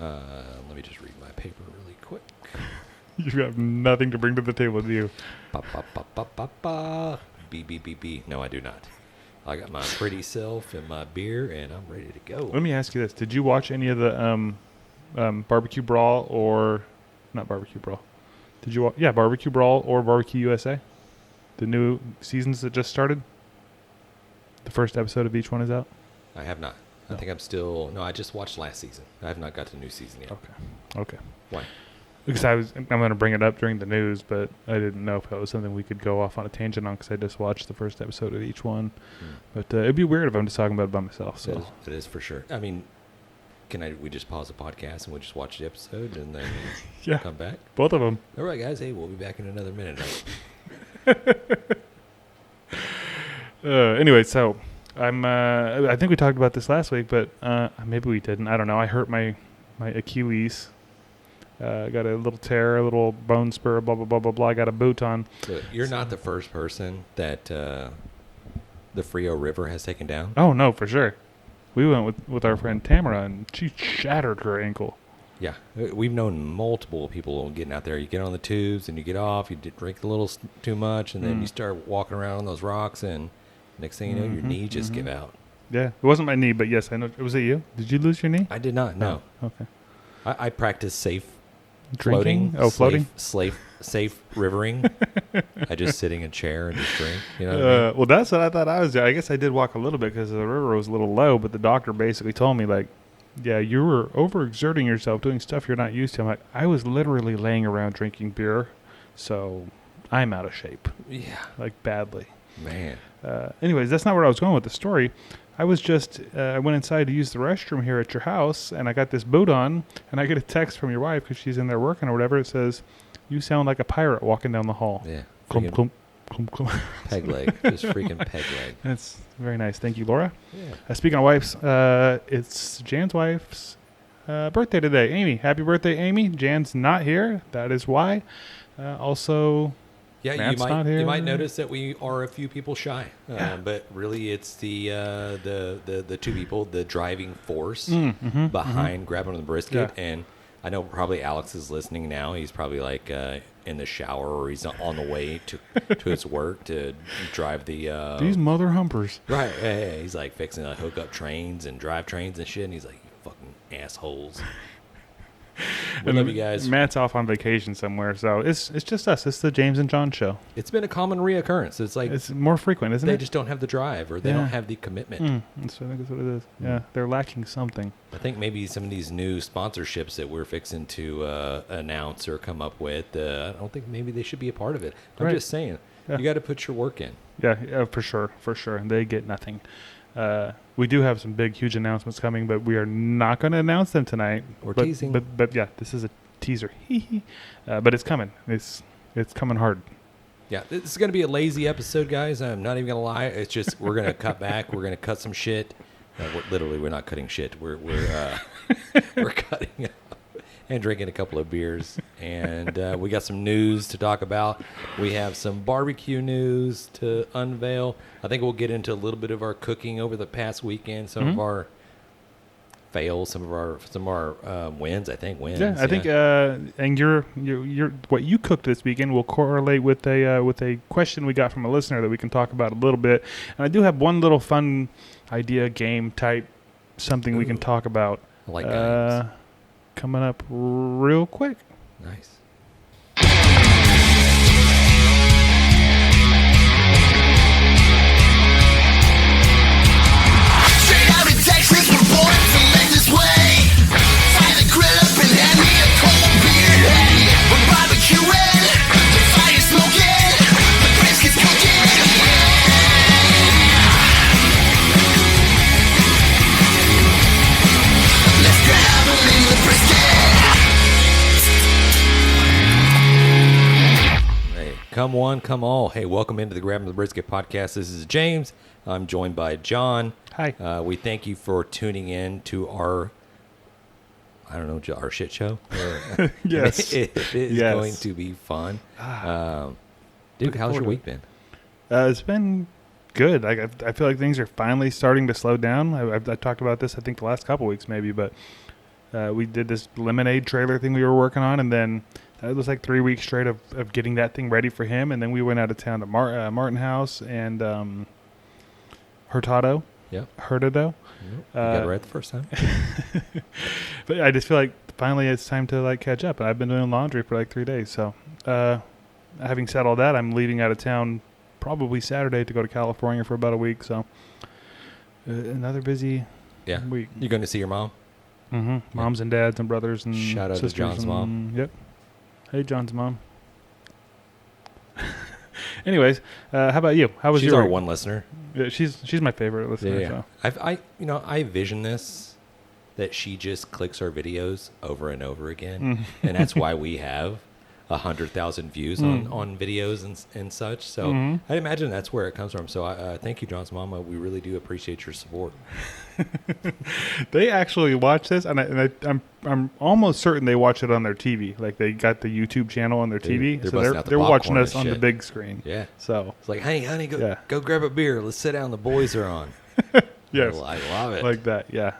Let me just read my paper really quick. You have nothing to bring to the table, do you? Ba, ba, ba, ba, ba, ba. B. No, I do not. I got my pretty self and my beer, and I'm ready to go. Let me ask you this. Did you watch any of the BBQ Brawl or... Not BBQ Brawl. Did you... Yeah, BBQ Brawl or BBQ USA? The new seasons that just started? The first episode of each one is out? I have not. I think I'm still... No, I just watched last season. I have not got to the new season yet. Okay. Why? Because I'm going to bring it up during the news, but I didn't know if that was something we could go off on a tangent on because I just watched the first episode of each one. But it'd be weird if I'm just talking about it by myself. So it is for sure. I mean, we just pause the podcast and we just watch the episode and then come back? Both of them. All right, guys. Hey, we'll be back in another minute. Anyway, so I think we talked about this last week, but maybe we didn't. I don't know. I hurt my Achilles. Got a little tear, a little bone spur, blah, blah, blah, blah, blah. I got a boot on. So you're not the first person that the Frio River has taken down? Oh, no, for sure. We went with our friend Tamara, and she shattered her ankle. Yeah. We've known multiple people getting out there. You get on the tubes, and you get off. You drink a little too much, and then you start walking around on those rocks, and next thing you know, your knee just give out. Yeah. It wasn't my knee, but yes, I know. Was it you? Did you lose your knee? I did not, no. Oh, okay. I practice safe drinking. Floating? Safe rivering. I just sit in a chair and just drink. You know what I mean? Well, that's what I thought I was doing. I guess I did walk a little bit because the river was a little low, but the doctor basically told me, like, yeah, you were overexerting yourself doing stuff you're not used to. I'm like, I was literally laying around drinking beer, so I'm out of shape. Yeah. Like, badly. Man. Anyways, that's not where I was going with the story. I was just, I went inside to use the restroom here at your house, and I got this boot on, and I get a text from your wife because she's in there working or whatever. It says, you sound like a pirate walking down the hall. Yeah. Clump, clump, clump, clump. Peg leg. Just freaking peg leg. That's very nice. Thank you, Laura. Yeah. Speaking of wives, it's Jan's wife's birthday today. Amy, happy birthday, Amy. Jan's not here. That is why. Also... Yeah, Matt's not here. You might notice that we are a few people shy, but really it's the two people, the driving force behind grabbing the brisket. Yeah. And I know probably Alex is listening now. He's probably like in the shower or he's on the way to his work to drive the these mother humpers. Right, yeah, he's like fixing to hook up trains and drive trains and shit. And he's like, you fucking assholes. We love you guys. Matt's off on vacation somewhere, so it's just us. It's the James and John show. It's been a common reoccurrence. It's like it's more frequent, isn't it? They just don't have the drive, or they don't have the commitment. I think that's what it is. Yeah, they're lacking something. I think maybe some of these new sponsorships that we're fixing to announce or come up with, I don't think maybe they should be a part of it. I'm just saying, you got to put your work in. Yeah, for sure. And they get nothing. We do have some big, huge announcements coming, but we are not going to announce them tonight. We're teasing. But yeah, this is a teaser. But it's coming. It's coming hard. Yeah, this is going to be a lazy episode, guys. I'm not even going to lie. It's just we're going to cut back. We're going to cut some shit. We're not cutting shit. We're cutting up and drinking a couple of beers. And we got some news to talk about. We have some barbecue news to unveil. I think we'll get into a little bit of our cooking over the past weekend. Some of our fails, some of our wins. I think wins. Yeah, I think. And your what you cooked this weekend will correlate with a question we got from a listener that we can talk about a little bit. And I do have one little fun idea, game type, something we can talk about. I like games. Coming up real quick. Nice. Straight out of Texas, we're born to make this way. Fire the grill up and hand me a cold beer. Hey, we're barbecuing, the fire's smoking, the brisket's cooking. Let's grab a little brisket. Come one, come all. Hey, welcome into the Grabbing the Brisket podcast. This is James. I'm joined by John. Hi. We thank you for tuning in to our, our shit show. Yes. It is going to be fun. Dude, how's your week been? It's been good. I feel like things are finally starting to slow down. I talked about this, I think, the last couple weeks maybe, but We did this lemonade trailer thing we were working on, and then it was like 3 weeks straight of getting that thing ready for him. And then we went out of town to Martin House and Hurtado. Yeah. Hurtado. You got it right the first time. But I just feel like finally it's time to like catch up. And I've been doing laundry for like 3 days. So having said all that, I'm leaving out of town probably Saturday to go to California for about a week. So another busy week. You going to see your mom? Mm-hmm. Moms and dads and brothers and shout out sisters to John's mom. Yep. Hey, John's mom. Anyways, how about you? How was She's your our week? one listener. Yeah, she's my favorite listener. Yeah. So. I vision this that she just clicks our videos over and over again, and that's why we have 100,000 views on videos and such. So I imagine that's where it comes from. So thank you, John's mama. We really do appreciate your support. They actually watch this, and I'm almost certain they watch it on their TV. Like they got the YouTube channel on their TV, they're so busting out the they're watching popcorn us and on the shit. big screen. Yeah. So It's like, hey, honey, go grab a beer. Let's sit down. The boys are on. yes, I love it. like that. Yeah,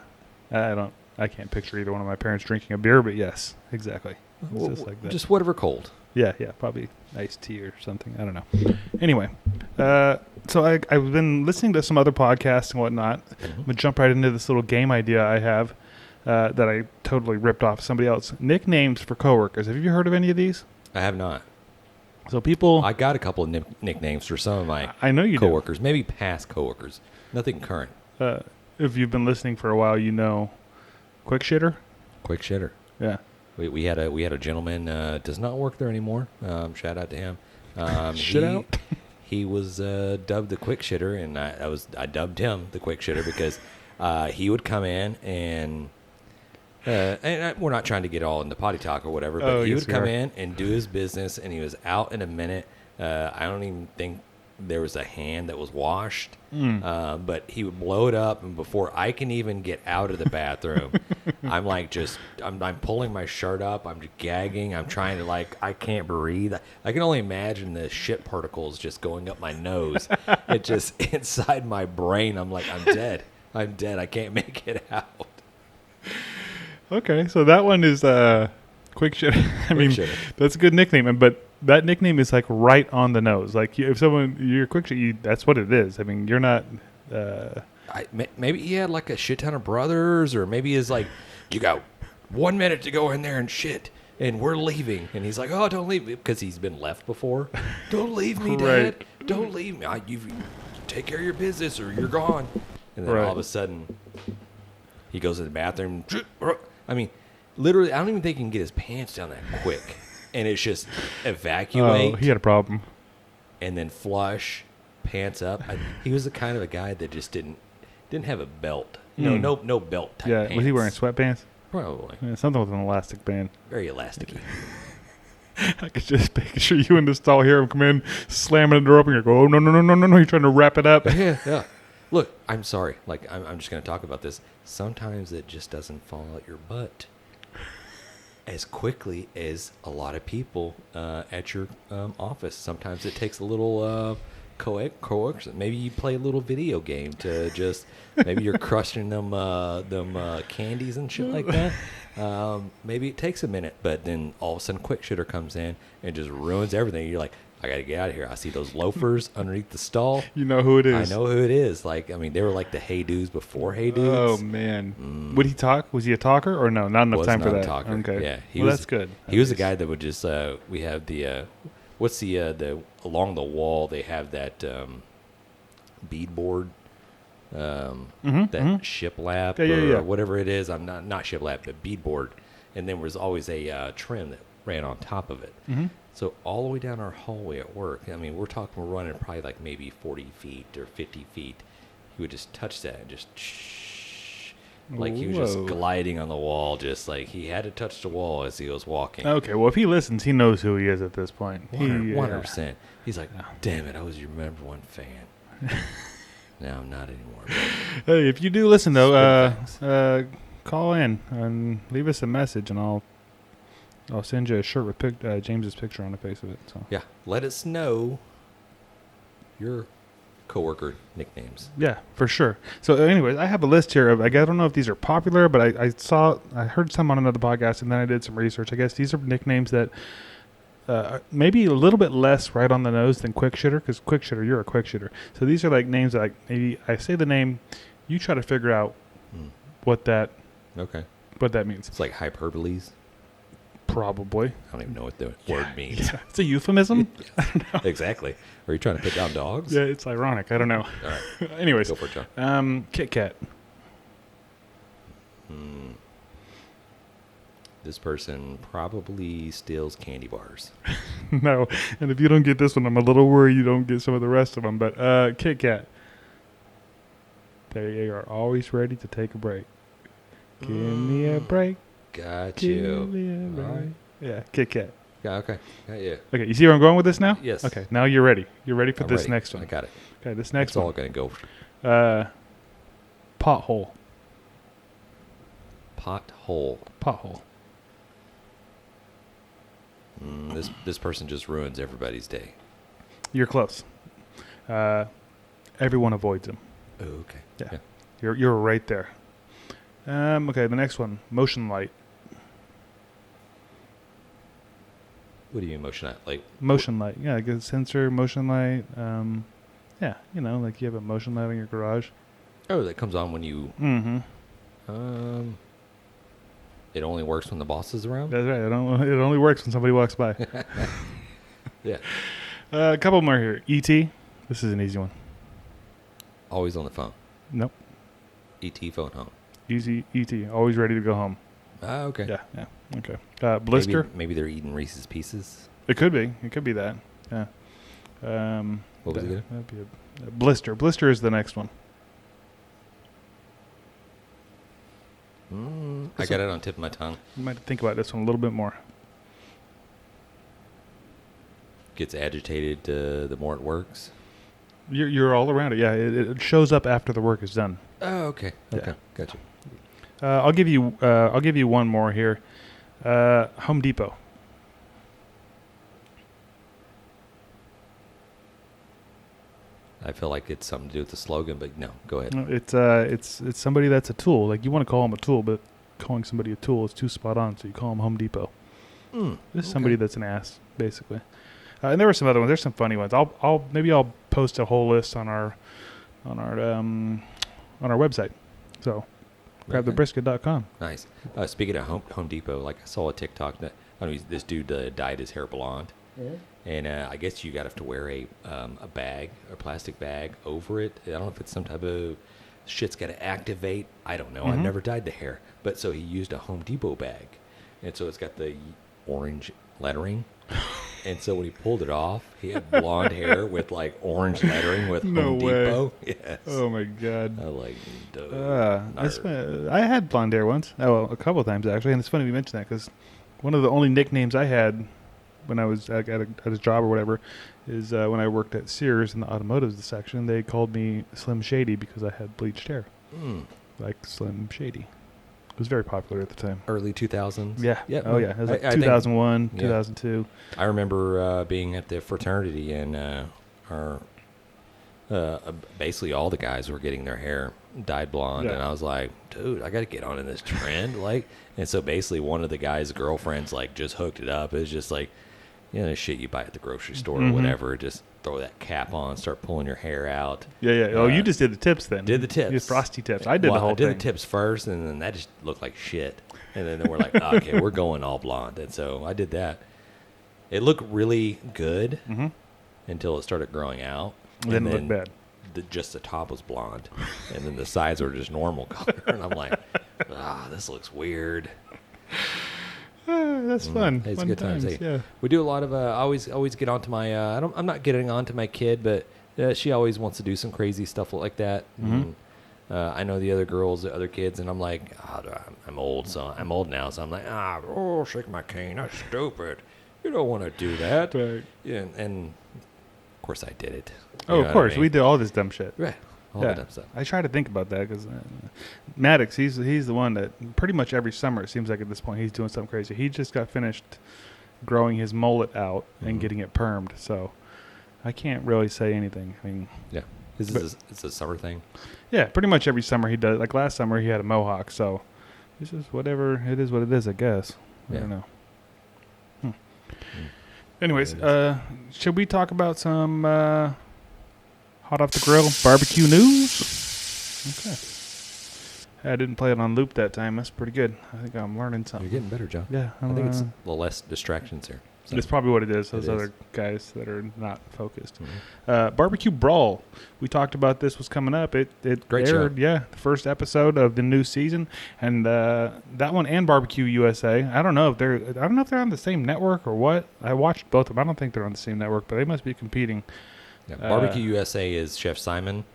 I can't picture either one of my parents drinking a beer, but yes, exactly. It's just like that. Just whatever cold. Yeah, probably iced tea or something. I don't know. Anyway, so I've been listening to some other podcasts and whatnot. I'm going to jump right into this little game idea I have that I totally ripped off somebody else. Nicknames for coworkers. Have you heard of any of these? I have not. So people... I got a couple of nicknames for some of my I know you do. coworkers, maybe past coworkers. Nothing current. If you've been listening for a while, you know Quick Shitter? Quick shitter. Yeah. We had a gentleman does not work there anymore. Shout out to him. Out. He was dubbed the quick shitter, and I dubbed him the quick shitter because he would come in and we're not trying to get all into potty talk or whatever, but he would come in and do his business, and he was out in a minute. I don't even think there was a hand that was washed, but he would blow it up, and before I can even get out of the bathroom, I'm like I'm pulling my shirt up, I'm just gagging, I'm trying to I can't breathe. I can only imagine the shit particles just going up my nose. It just inside my brain, I'm like, I'm dead, I can't make it out. Okay, so that one is Quick Shitter. I mean, Shitter. That's a good nickname, but that nickname is like right on the nose. Like if you're Quick Shitter, that's what it is. I mean, you're not. Maybe he had like a shit ton of brothers, or maybe he's like, you got 1 minute to go in there and shit, and we're leaving. And he's like, oh, don't leave me, because he's been left before. Don't leave me, Dad. Right. Don't leave me. You take care of your business or you're gone. And then all of a sudden, he goes to the bathroom. I mean, literally, I don't even think he can get his pants down that quick. And it's just evacuate. Oh, he had a problem. And then flush, pants up. He was the kind of a guy that just didn't have a belt. No belt type pants. Was he wearing sweatpants? Probably. Yeah, something with an elastic band. Very elasticy. I could just picture you in the stall, hear him come in, slamming the door open, and you go, oh, no, you're trying to wrap it up. Yeah. Look, I'm sorry. I'm just going to talk about this. Sometimes it just doesn't fall out your butt as quickly as a lot of people at your office. Sometimes it takes a little coercion. Maybe you play a little video game to just maybe you're crushing them candies and shit like that. Maybe it takes a minute, but then all of a sudden Quick Shitter comes in and just ruins everything. You're like, I gotta get out of here. I see those loafers underneath the stall. You know who it is. I know who it is. They were like the Hey Dudes before Hey Dudes. Oh man, would he talk? Was he a talker or no? Not enough time for that. Talker. Okay, yeah, that's good. He was the guy that would just. We have the what's the along the wall they have that beadboard. That shiplap or whatever it is. I'm not shiplap, but beadboard, and then there's always a trim that ran on top of it. So all the way down our hallway at work, I mean, we're running probably like maybe 40 feet or 50 feet. He would just touch that and just like he was just gliding on the wall, just like he had to touch the wall as he was walking. Okay, well, if he listens, he knows who he is at this point. 100%. He's like, damn it, I was your number one fan. No, I'm not anymore. Hey, if you do listen, though, call in and leave us a message, and I'll send you a shirt with James's picture on the face of it. So yeah, let us know your coworker nicknames. Yeah, for sure. So, anyways, I have a list here of. I don't know if these are popular, but I heard some on another podcast, and then I did some research. I guess these are nicknames that maybe a little bit less right on the nose than quick shitter, because quick shitter, you're a quick shitter. So these are like names that like maybe I say the name, you try to figure out what that means. It's like hyperboles. Probably. I don't even know what the word means. Yeah. It's a euphemism. Exactly. Are you trying to put down dogs? Yeah, it's ironic. I don't know. All right. Anyways, Go for it, John. Kit Kat. This person probably steals candy bars. No, and if you don't get this one, I'm a little worried you don't get some of the rest of them. But Kit Kat. They are always ready to take a break. Give me a break. Got Give you. me a break. All right. Yeah, Kit Kat. Yeah, okay. Got you. Okay, you see where I'm going with this now? Yes. Okay, now you're ready. You're ready for I'm this ready. next I one. got it. Okay, this next It's all one. going to go. Pothole. Pothole. Pothole. This person just ruins everybody's day. You're close. Everyone avoids him. Oh, okay. Yeah. You're right there. Okay, the next one. Motion light. What do you mean motion light? Like Motion light. Yeah, like a sensor, motion light. Yeah, like you have a motion light in your garage. Oh, that comes on when you. Mm-hmm. It only works when the boss is around. That's right. It only works when somebody walks by. Yeah. A couple more here. E.T. This is an easy one. Always on the phone. Nope. ET phone home. Easy. E.T. Always ready to go home. Ah, okay. Yeah. Okay. Blister. Maybe they're eating Reese's Pieces. It could be. It could be that. Yeah. What was it again? That'd be a blister. Blister is the next one. I got it on the tip of my tongue. You might think about this one a little bit more. Gets agitated the more it works. You're all around it. Yeah, it shows up after the work is done. Oh, okay. Yeah. Okay. Gotcha. I'll give you one more here. Home Depot. I feel like it's something to do with the slogan, but no, go ahead. No, it's somebody that's a tool. Like you want to call them a tool, but calling somebody a tool is too spot on. So you call them Home Depot. Just somebody that's an ass, basically. And there were some other ones. There's some funny ones. I'll post a whole list on our website. So grab thebrisket.com. Nice. Speaking of Home Depot, like I saw a TikTok that this dude dyed his hair blonde, and I guess you have to wear a plastic bag over it. I don't know if it's some type of shit's got to activate. I don't know. I've never dyed the hair, but so he used a Home Depot bag, and so it's got the orange lettering. And so when he pulled it off, he had blonde hair with like orange lettering with Home Depot. Yes. Oh my God. I like. I had blonde hair once. Oh, well, a couple of times actually, and it's funny you mention that because one of the only nicknames I had when I was at a job or whatever is when I worked at Sears in the automotive section. They called me Slim Shady because I had bleached hair, like Slim Shady. It was very popular at the time. Early 2000s. Yeah. Yeah. Oh yeah. It was like I 2001, think, 2002. I remember being at the fraternity and basically all the guys were getting their hair dyed blonde, and I was like, dude, I got to get on in this trend. And so basically one of the guys' girlfriends like just hooked it up. It was just like, the shit you buy at the grocery store or whatever. Just throw that cap on, start pulling your hair out. Yeah. Oh, you just did the tips then. Did the tips. You did frosty tips. I did the whole thing. I did the tips first, and then that just looked like shit. And then we're like, okay, we're going all blonde. And so I did that. It looked really good until it started growing out. Then it looked bad. Just the top was blonde, and then the sides were just normal color. And I'm like, this looks weird. That's fun. It's fun good times. Hey, yeah. We do a lot of. I always get onto my. I'm not getting onto my kid, but she always wants to do some crazy stuff like that. And, I know the other kids, and I'm like, I'm old, so I'm old now, so I'm like, shake my cane. That's stupid. You don't want to do that. Right. Yeah, and of course I did it. Oh, of course. We did all this dumb shit. Right. All the dumb stuff. I try to think about that because Maddox, he's the one that pretty much every summer, it seems like at this point, he's doing something crazy. He just got finished growing his mullet out and getting it permed, so I can't really say anything. I mean, yeah. It's a summer thing. Yeah, pretty much every summer he does. Like last summer, he had a mohawk. So this is whatever it is. What it is, I guess. I don't know. Anyways, should we talk about some hot off the grill barbecue news? Okay. I didn't play it on loop that time. That's pretty good. I think I'm learning something. You're getting better, John. Yeah, I think it's a little less distractions here. So. That's probably what it is. Those other guys that are not focused. BBQ Brawl. We talked about this was coming up. It Great aired, show. yeah, the first episode of the new season, and that one and BBQ USA. I don't know if they're on the same network or what. I watched both of them. I don't think they're on the same network, but they must be competing. Yeah, BBQ USA is Chef Simon.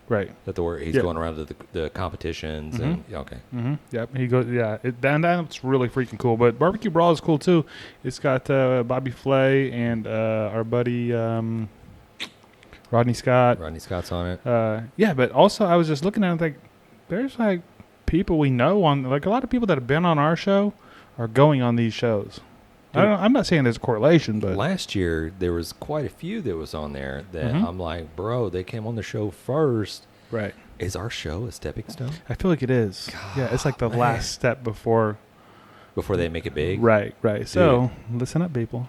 Right. He's going around to the competitions and okay. Mm-hmm. Yep. He goes. Yeah. That's really freaking cool. But BBQ Brawl is cool too. It's got Bobby Flay and our buddy Rodney Scott. Rodney Scott's on it. Yeah. But also, I was just looking at it like, there's like people we know on, like a lot of people that have been on our show are going on these shows. Dude, I'm not saying there's a correlation, but last year there was quite a few that was on there that I'm like, bro, they came on the show first. Right. Is our show a stepping stone? I feel like it is. Yeah, it's like the last step before they make it big. Right. So listen up, people.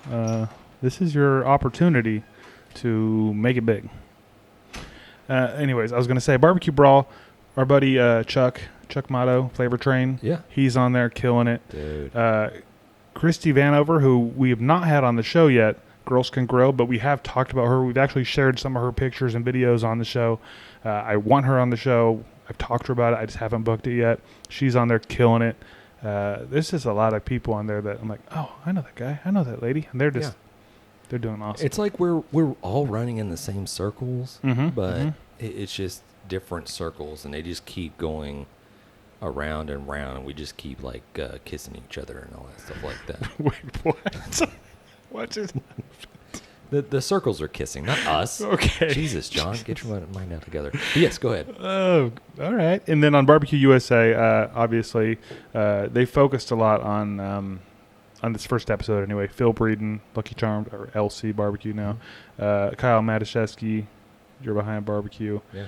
This is your opportunity to make it big. Anyways, I was gonna say BBQ Brawl. Our buddy Chuck Motto, Flavor Train. Yeah, he's on there killing it, dude. Christy Vanover, who we have not had on the show yet, Girls Can Grill, but we have talked about her. We've actually shared some of her pictures and videos on the show. I want her on the show. I've talked to her about it. I just haven't booked it yet. She's on there killing it. There's just a lot of people on there that I'm like, oh, I know that guy. I know that lady. And they're just, they're doing awesome. It's like we're all running in the same circles, but it's just different circles, and they just keep going around and round, and we just keep like kissing each other and all that stuff like that. Wait, what? What is the circles are kissing, not us. Okay. Jesus, John, get your mind out together. But yes, go ahead. Oh, all right. And then on BBQ USA, obviously, they focused a lot on this first episode anyway. Phil Breeden, Lucky Charmed, or LC Barbecue now. Kyle Matuszewski, You're Behind Barbecue. Yeah.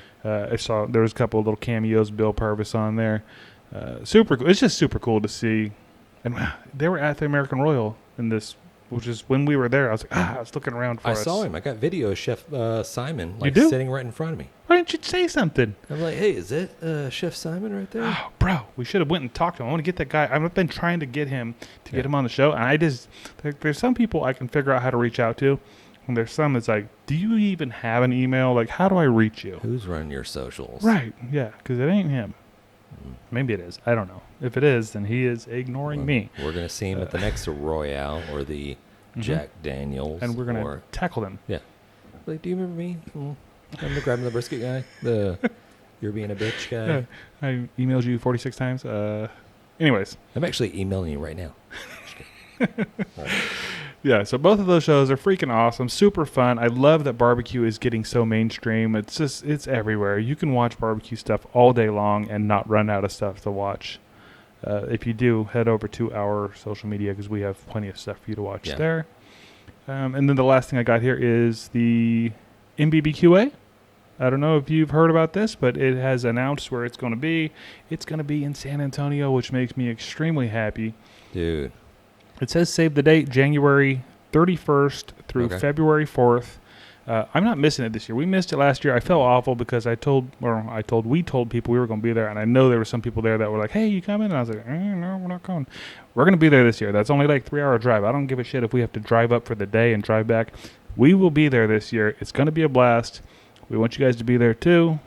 I saw there was a couple of little cameos. Bill Purvis on there. Super cool. It's just super cool to see. And they were at the American Royal in this, which is when we were there. I was like, I was looking around for us. I saw him. I got video of Chef Simon sitting right in front of me. Why didn't you say something? I'm like, hey, is that Chef Simon right there? Oh, bro, we should have went and talked to him. I want to get that guy. I've been trying to get him get him on the show, and I just there's some people I can figure out how to reach out to, and there's some that's like, do you even have an email? Like, how do I reach you? Who's running your socials? Right, yeah, because it ain't him. Maybe it is. I don't know. If it is, then he is ignoring me. We're gonna see him at the next Royale or the Jack Daniels, and we're gonna tackle them. Yeah. Like, do you remember me? I'm the grabbing the brisket guy. The you're being a bitch guy. I emailed you 46 times. Anyways, I'm actually emailing you right now. Yeah, so both of those shows are freaking awesome, super fun. I love that barbecue is getting so mainstream. It's everywhere. You can watch barbecue stuff all day long and not run out of stuff to watch. If you do, head over to our social media because we have plenty of stuff for you to watch there. And then the last thing I got here is the NBBQA. I don't know if you've heard about this, but it has announced where it's going to be. It's going to be in San Antonio, which makes me extremely happy. Dude. It says save the date, January 31st through February 4th. I'm not missing it this year. We missed it last year. I felt awful because we told people we were going to be there, and I know there were some people there that were like, hey, you coming? And I was like, no, we're not coming. We're going to be there this year. That's only like 3-hour drive. I don't give a shit if we have to drive up for the day and drive back. We will be there this year. It's going to be a blast. We want you guys to be there too.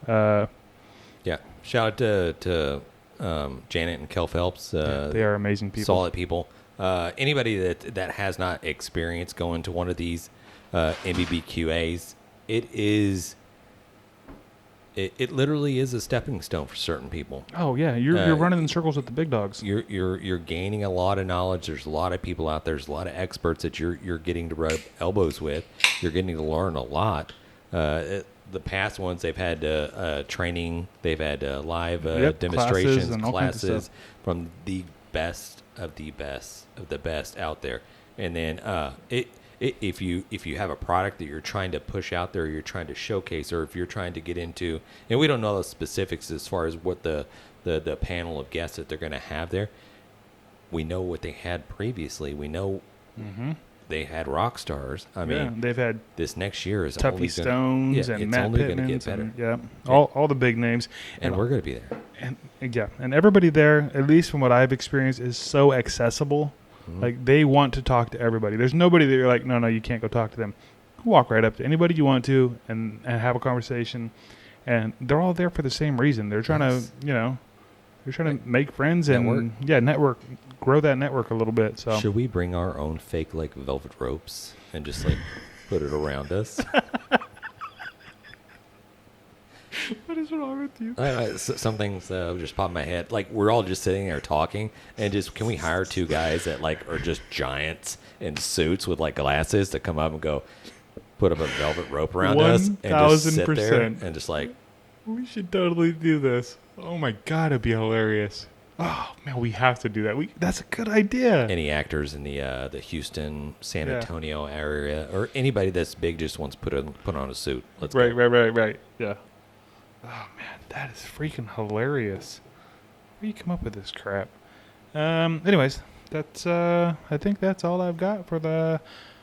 Yeah. Shout out to Janet and Kel Phelps. They are amazing people. Solid people. Anybody that has not experienced going to one of these NBBQAs, it literally is a stepping stone for certain people. Oh yeah, you're running in circles with the big dogs. You're gaining a lot of knowledge. There's a lot of people out there. There's a lot of experts that you're getting to rub elbows with. You're getting to learn a lot. The past ones, they've had training. They've had live demonstrations, classes from the best of the best of the best out there. And then if you have a product that you're trying to push out there, you're trying to showcase, or if you're trying to get into, and we don't know the specifics as far as what the panel of guests that they're going to have there. We know what they had previously. We know they had rock stars. I mean, they've had this next year is Tuffy only Stones and it's Matt only going to Pittman's get better. and, all the big names. And we're going to be there. And everybody there, at least from what I've experienced, is so accessible. Like, they want to talk to everybody. There's nobody that you're like, no, you can't go talk to them. Walk right up to anybody you want to and have a conversation. And they're all there for the same reason. They're trying to, they're trying to make friends and network, grow that network a little bit. So should we bring our own fake like velvet ropes and just like put it around us? What is wrong with you? Some things just pop in my head. Like, we're all just sitting there talking, and just, can we hire two guys that like are just giants in suits with like glasses to come up and go put up a velvet rope around us and just sit there and just like, we should totally do this. Oh my god, it'd be hilarious. Oh man, we have to do that. That's a good idea. any actors in the Houston, San Antonio area, or anybody that's big just wants to put on a suit. Let's go. Right. Yeah. Oh man, that is freaking hilarious. Where do you come up with this crap? Anyways, that's I think that's all I've got for the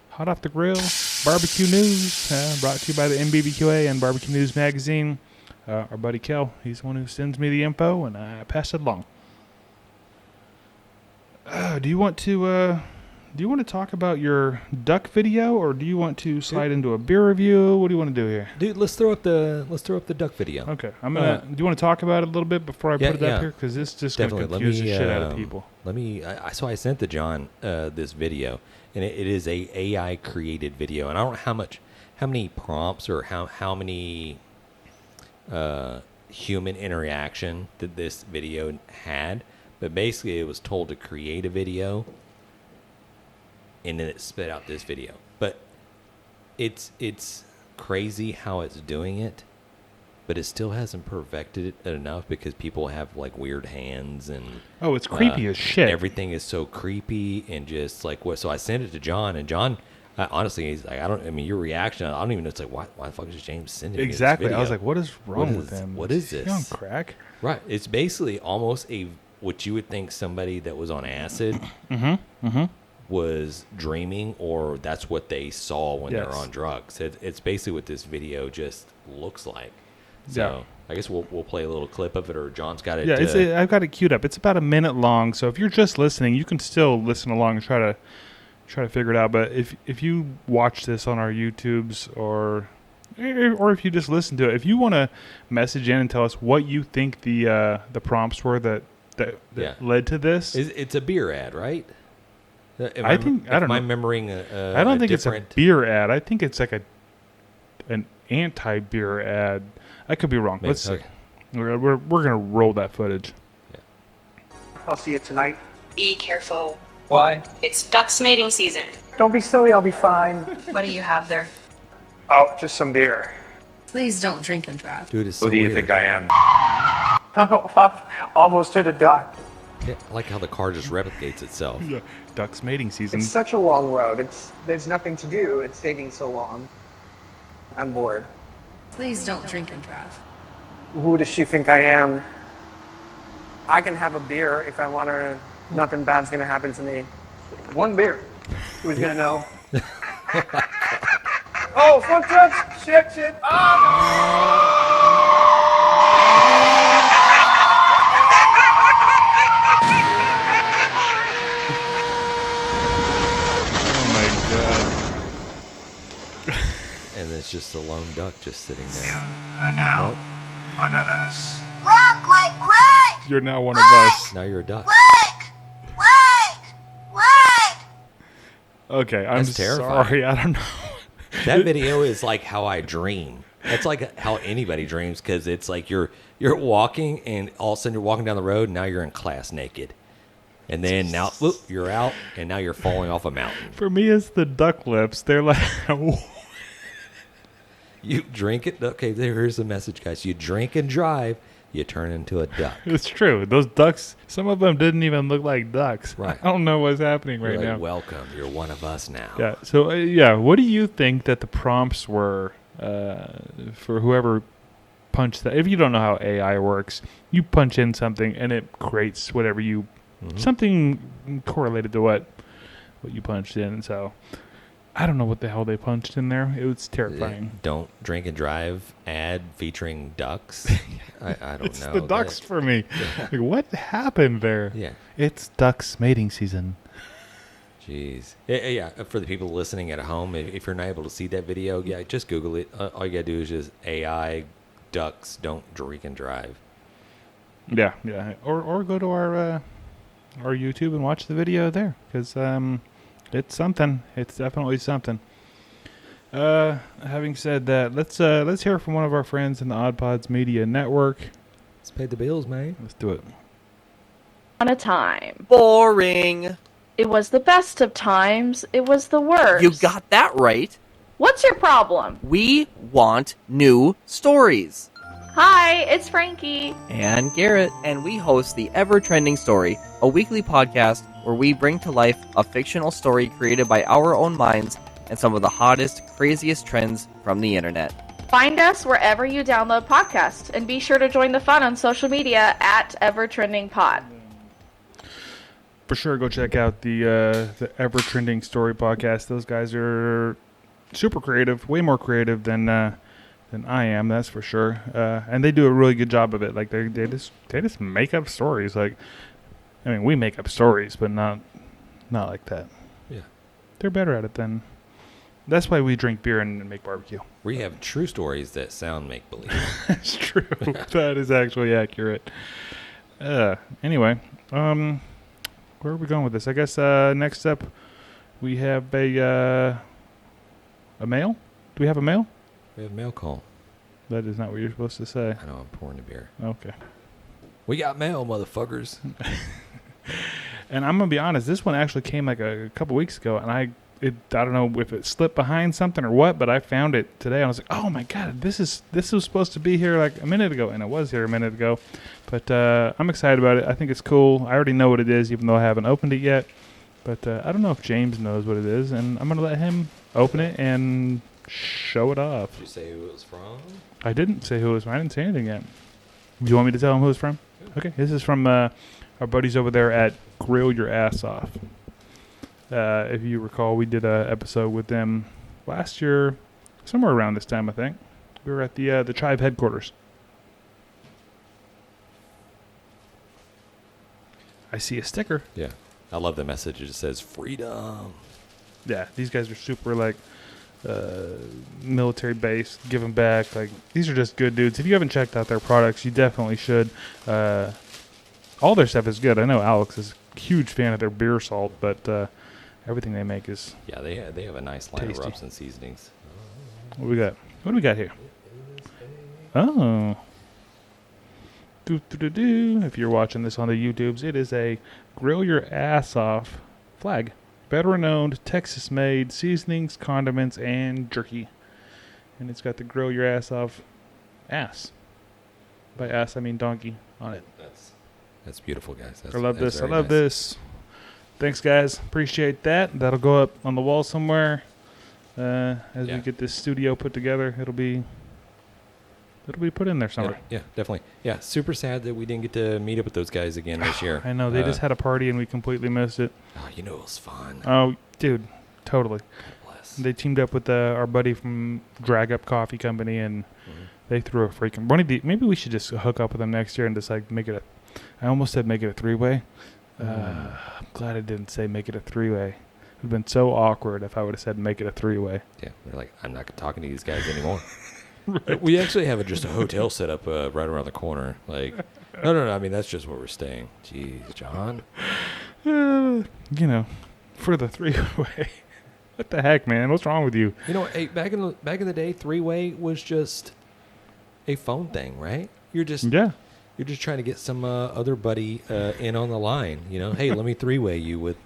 Hot Off the Grill barbecue news, brought to you by the NBBQA and Barbecue News Magazine. Our buddy Kel, he's the one who sends me the info, and I pass it along. Do you want to talk about your duck video, or do you want to slide into a beer review? What do you want to do here? Dude, let's throw up the duck video. Okay, I'm gonna. Do you want to talk about it a little bit before I put it up here? Because this just gonna confuse the shit out of people. So I sent to John this video, and it is a AI created video, and I don't know how many prompts or how many human interaction that this video had, but basically it was told to create a video, and then it spit out this video. But it's crazy how it's doing it, but it still hasn't perfected it enough because people have like weird hands and it's creepy as shit. Everything is so creepy and just like what. So I sent it to John, and John, honestly, he's like, your reaction, I don't even know. It's like, why the fuck is James sending me this video? I was like, what is wrong with him? What is this? He's on crack. Right. It's basically almost what you would think somebody that was on acid was dreaming, or that's what they saw when they're on drugs. It's basically what this video just looks like. So I guess we'll play a little clip of it, or John's got it. Yeah, I've got it queued up. It's about a minute long, so if you're just listening, you can still listen along and try to figure it out. But if you watch this on our YouTubes, or if you just listen to it, if you want to message in and tell us what you think the prompts were that led to this. It's a beer ad, right? I don't know. Am I remembering I don't think it's a beer ad. I think it's like an anti-beer ad. I could be wrong. Maybe. Let's see. We're gonna roll that footage. Yeah. I'll see you tonight. Be careful. Why? It's ducks mating season. Don't be silly, I'll be fine. What do you have there? Oh, just some beer. Please don't drink and drive. Dude, it's so Who do you weird. think I am? Almost hit a duck. Yeah, I like how the car just replicates itself. Yeah. Ducks mating season. It's such a long road. There's nothing to do. It's taking so long. I'm bored. Please don't drink and drive. Who does she think I am? I can have a beer if I want her. Nothing bad's gonna happen to me. One beer. Who's gonna know? Oh, foot touch! Shit! And it's just a lone duck just sitting there. And now, one of us. Quack, quack, quack! You're now one of us. Now you're a duck. Quack! Quack! Quack! Okay, I'm That's terrifying. sorry. I don't know. That video is like how I dream. That's like how anybody dreams, because it's like you're walking, and all of a sudden you're walking down the road, and now you're in class naked. And then now, whoop, you're out, and now you're falling off a mountain. For me, it's the duck lips. They're like... You drink it. Okay, here's the message, guys. You drink and drive. you turn into a duck. It's true. Those ducks, some of them didn't even look like ducks. Right. I don't know what's happening You're right like, now. welcome. You're one of us now. Yeah. So, what do you think that the prompts were for whoever punched that? If you don't know how AI works, you punch in something and it creates whatever you, something correlated to what you punched in. So, I don't know what the hell they punched in there. It was terrifying. Don't drink and drive ad featuring ducks. I don't It's know. the ducks for me. Like, what happened there? Yeah. It's ducks mating season. Jeez. Yeah. For the people listening at home, if you're not able to see that video, just Google it. All you gotta do is just AI ducks don't drink and drive. Yeah. Or go to our YouTube and watch the video there, because it's something. It's definitely something. Having said that, let's hear from one of our friends in the Odd Pods Media Network. Let's pay the bills, man. Let's do it. On a time. Boring. It was the best of times. It was the worst. You got that right. What's your problem? We want new stories. Hi, it's Frankie. And Garrett, and we host the Ever Trending Story, a weekly podcast where we bring to life a fictional story created by our own minds and some of the hottest, craziest trends from the internet. Find us wherever you download podcasts, and be sure to join the fun on social media at EverTrendingPod. For sure, go check out the Ever Trending Story podcast. Those guys are super creative, way more creative than I am, that's for sure. And they do a really good job of it. Like they just make up stories. Like, I mean, we make up stories, but not like that. Yeah. They're better at it than. That's why we drink beer and make barbecue. We have true stories that sound make believe. That's true. That is actually accurate. Anyway, where are we going with this? I guess next up we have a mail. Do we have a mail? We have mail call. That is not what you're supposed to say. I know, I'm pouring the beer. Okay. We got mail, motherfuckers. And I'm gonna be honest. This one actually came like a couple weeks ago, and I don't know if it slipped behind something or what, but I found it today. And I was like, oh my god, this was supposed to be here like a minute ago, and it was here a minute ago. But I'm excited about it. I think it's cool. I already know what it is, even though I haven't opened it yet. But I don't know if James knows what it is, and I'm gonna let him open it and show it off. Did you say who it was from? I didn't say who it was from. I didn't say anything yet. Do you want me to tell him who it's from? Okay, this is from our buddies over there at Grill Your Ass Off. If you recall, we did an episode with them last year, somewhere around this time, I think. We were at the Chive headquarters. I see a sticker. Yeah. I love the message. It just says freedom. Yeah, these guys are super like military based, giving back. Like, these are just good dudes. If you haven't checked out their products, you definitely should. All their stuff is good. I know Alex is a huge fan of their beer salt, but everything they make is. Yeah, they have a nice line Tasty. of rubs and seasonings. What we got? What do we got here? Oh. If you're watching this on the YouTubes, it is a Grill Your Ass Off flag. Veteran-owned, Texas-made seasonings, condiments, and jerky. And it's got the Grill Your Ass Off ass. By ass, I mean donkey on it. That's beautiful, guys. I love this. I love this. Thanks, guys. Appreciate that. That'll go up on the wall somewhere. As we get this studio put together, it'll be put in there somewhere. Yeah, definitely. Yeah, super sad that we didn't get to meet up with those guys again this year. I know. They just had a party and we completely missed it. Oh, you know it was fun. Oh, dude. Totally. Bless. They teamed up with our buddy from Drag Up Coffee Company, and they threw a freaking... Maybe we should just hook up with them next year and just like make it a... I almost said make it a three-way. I'm glad I didn't say make it a three-way. It would have been so awkward if I would have said make it a three-way. Yeah, they're like, I'm not talking to these guys anymore. Right. We actually have just a hotel set up right around the corner. Like, no. I mean, that's just where we're staying. Jeez, John. You know, for the three-way. What the heck, man? What's wrong with you? You know, hey, back in the day, three-way was just a phone thing, right? You're just trying to get some other buddy in on the line. You know, hey, let me three-way you with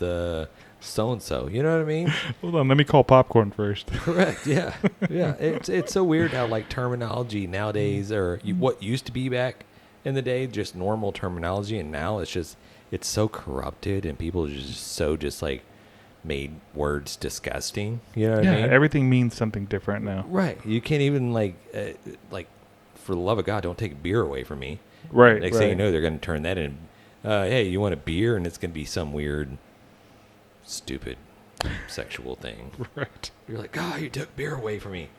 so-and-so. You know what I mean? Hold on, let me call Popcorn first. Correct, yeah. It's so weird how, like, terminology nowadays, or what used to be back in the day, just normal terminology, and now it's so corrupted, and people just like made words disgusting. You know what I mean? Everything means something different now. Right. You can't even like for the love of God, don't take beer away from me. Right. Next thing you know, they're going to turn that in. Hey, you want a beer? And it's going to be some weird, stupid, sexual thing. Right. You're like, oh, you took beer away from me.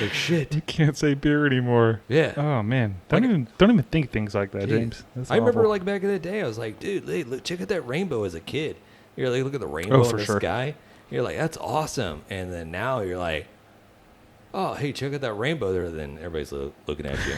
Like shit. You can't say beer anymore. Yeah. Oh man. Don't even think things like that, Jeez. James. That's I remember awful. like back in the day, I was like, dude, hey, look, check out that rainbow as a kid. You're like, look at the rainbow in the sky. You're like, that's awesome. And then now you're like, oh, hey, check out that rainbow there. Then everybody's looking at you.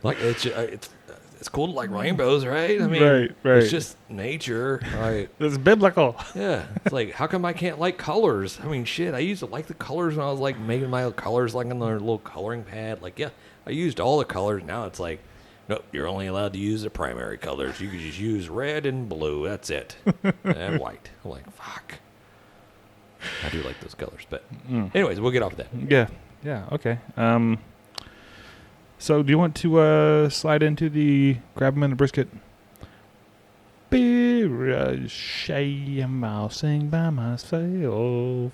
Like it's cool to like rainbows, right? I mean, right. It's just nature. Like, It's biblical. yeah, it's like, how come I can't like colors? I mean, shit, I used to like the colors when I was like making my colors like on the little coloring pad. Like, yeah, I used all the colors. Now it's like, nope, you're only allowed to use the primary colors. You can just use red and blue. That's it, and white. I'm like, fuck. I do like those colors, but anyways, we'll get off of that. Yeah. Okay. So do you want to slide into the grab 'em in the brisket? Shame, I'll sing by myself. Ooh,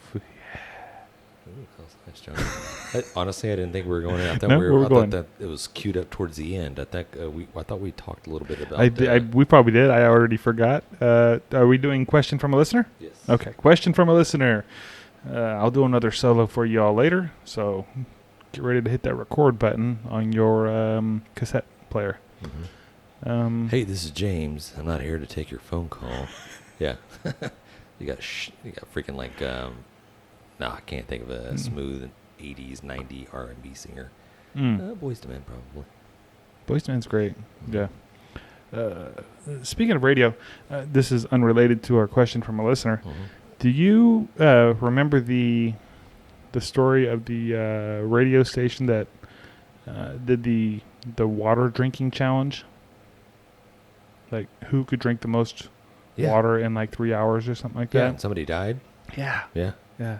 that was nice, John. Honestly, I didn't think we were going in. I thought No, we we were I going. thought that it was queued up towards the end. I thought we talked a little bit about. We probably did. I already forgot. Are we doing question from a listener? Yes. Okay, question from a listener. I'll do another solo for y'all later, so get ready to hit that record button on your cassette player. Mm-hmm. Hey, this is James. I'm not here to take your phone call. Yeah. you got freaking like I can't think of a smooth 80s 90 R&B singer. Boys to Men probably. Boyz II Men's great. Yeah. Speaking of radio, this is unrelated to our question from a listener. Mm-hmm. Do you remember the story of the radio station that did the water drinking challenge? Like, who could drink the most water in like 3 hours or something like Yeah, that? and somebody died. Yeah. Yeah. Yeah.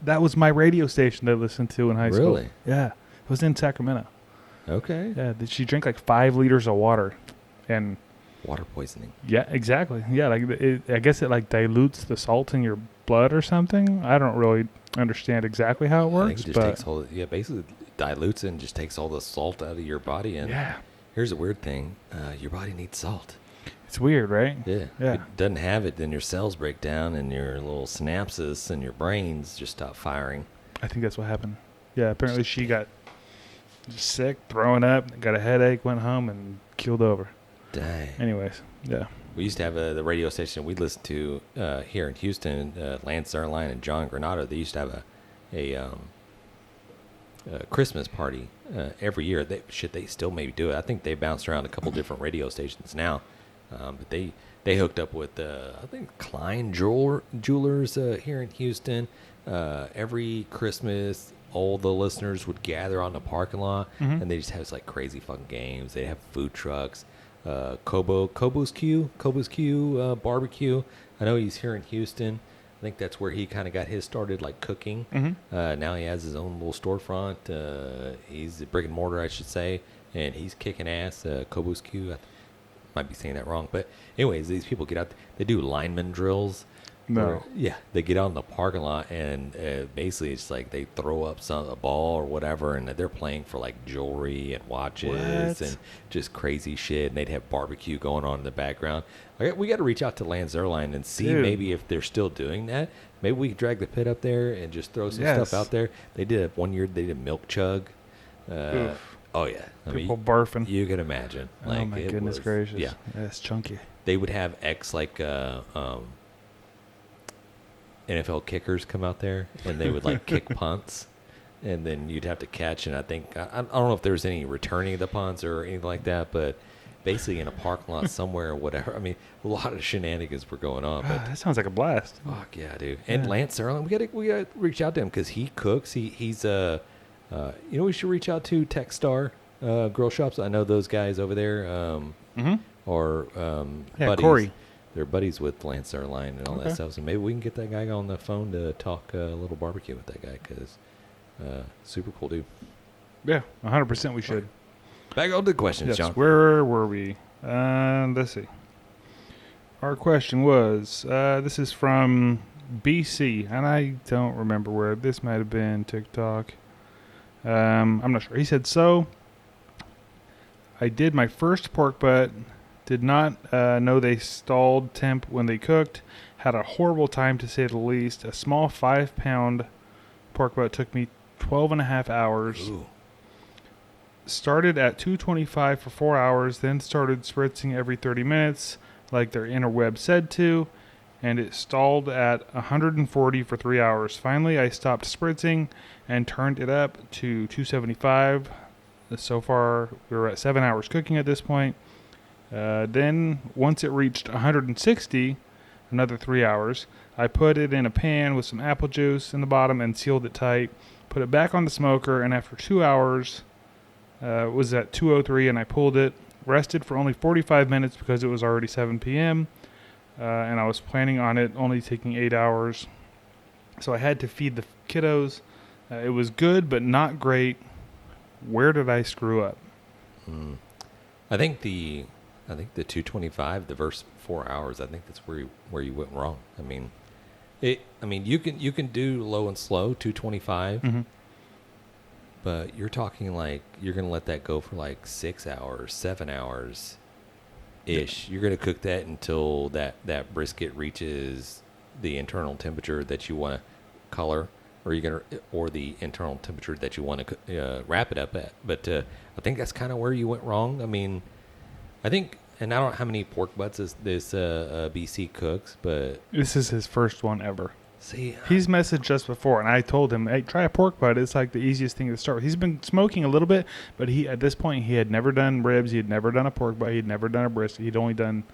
That was my radio station that I listened to in high school. Really? Yeah. It was in Sacramento. Okay. Yeah. She drank like 5 liters of water. And Water poisoning. yeah, exactly. Yeah, like I guess it like dilutes the salt in your blood or something. I don't really understand exactly how it I works, think it just but takes all basically dilutes it and just takes all the salt out of your body. And yeah, here's a weird thing. Your body needs salt. it's weird, right? Yeah. Yeah. If it doesn't have it, then your cells break down and your little synapses and your brains just stop firing. I think that's what happened. Yeah, apparently she got sick, throwing up, got a headache, went home, and keeled over. Dang. Anyways, yeah. We used to have the radio station we listened to here in Houston, Lance Zerline and John Granado. They used to have a Christmas party every year. They still maybe do it. I think they bounced around a couple different radio stations now. But they hooked up with, I think, Klein Jewelers here in Houston. Every Christmas, all the listeners would gather on the parking lot, and they just have like crazy fucking games. They have food trucks. Kobo's Q barbecue. I know he's here in Houston. I think that's where he kind of got his started, like cooking. Now he has his own little storefront. He's a brick and mortar, I should say, and he's kicking ass. Kobo's Q. I might be saying that wrong, but anyways, these people get out. They do lineman drills. No. Yeah, they get out in the parking lot, and basically it's like they throw up a ball or whatever, and they're playing for like jewelry and watches and just crazy shit. And they'd have barbecue going on in the background. We got to reach out to Lance Zerline and see maybe if they're still doing that. Maybe we could drag the pit up there and just throw some stuff out there. They did one year. They did milk chug. Oh yeah, People barfing. You can imagine. Like, oh my goodness gracious. Yeah, that's chunky. they would have NFL kickers come out there, and they would like kick punts, and then you'd have to catch. And I think I don't know if there's any returning of the punts or anything like that, but basically in a parking lot somewhere or whatever. I mean, a lot of shenanigans were going on. But That sounds like a blast. fuck yeah, dude! And Lance Zerline, we gotta reach out to him because he cooks. He's we should reach out to Techstar Grill Shops. I know those guys over there. Or buddies. Corey. They're buddies with Lance Zerline and all that stuff. So maybe we can get that guy on the phone to talk a little barbecue with that guy because super cool dude. Yeah, 100% we should. Back on to the questions, Yes, John. where were we? Let's see. Our question was, this is from BC, and I don't remember where. This might have been TikTok. I'm not sure. He said, so I did my first pork butt, did not know they stalled temp when they cooked, had a horrible time to say the least. A small 5-pound pork butt took me 12 and a half hours. Ooh. Started at 225 for 4 hours, then started spritzing every 30 minutes like their interweb said to, and it stalled at 140 for 3 hours. Finally, I stopped spritzing and turned it up to 275. So far, we were at 7 hours cooking at this point. Then, once it reached 160, another 3 hours, I put it in a pan with some apple juice in the bottom and sealed it tight. Put it back on the smoker, and after 2 hours, it was at 203, and I pulled it. Rested for only 45 minutes because it was already 7 p.m., and I was planning on it only taking 8 hours. So I had to feed the kiddos. It was good, but not great. Where did I screw up? I think the 225, the first 4 hours. I think that's where you went wrong. I mean, you can do low and slow 225. Mm-hmm. But you're talking like you're going to let that go for like 6 hours, 7 hours ish. You're going to cook that until that brisket reaches the internal temperature that you want to color, or the internal temperature that you want to wrap it up at. But I think that's kind of where you went wrong. I mean, I think, and I don't know how many pork butts this BC cooks, but This is his first one ever. see, He's messaged us before, and I told him, hey, try a pork butt. It's like the easiest thing to start with. He's been smoking a little bit, but at this point, he had never done ribs. He had never done a pork butt. He had never done a brisket. He'd only done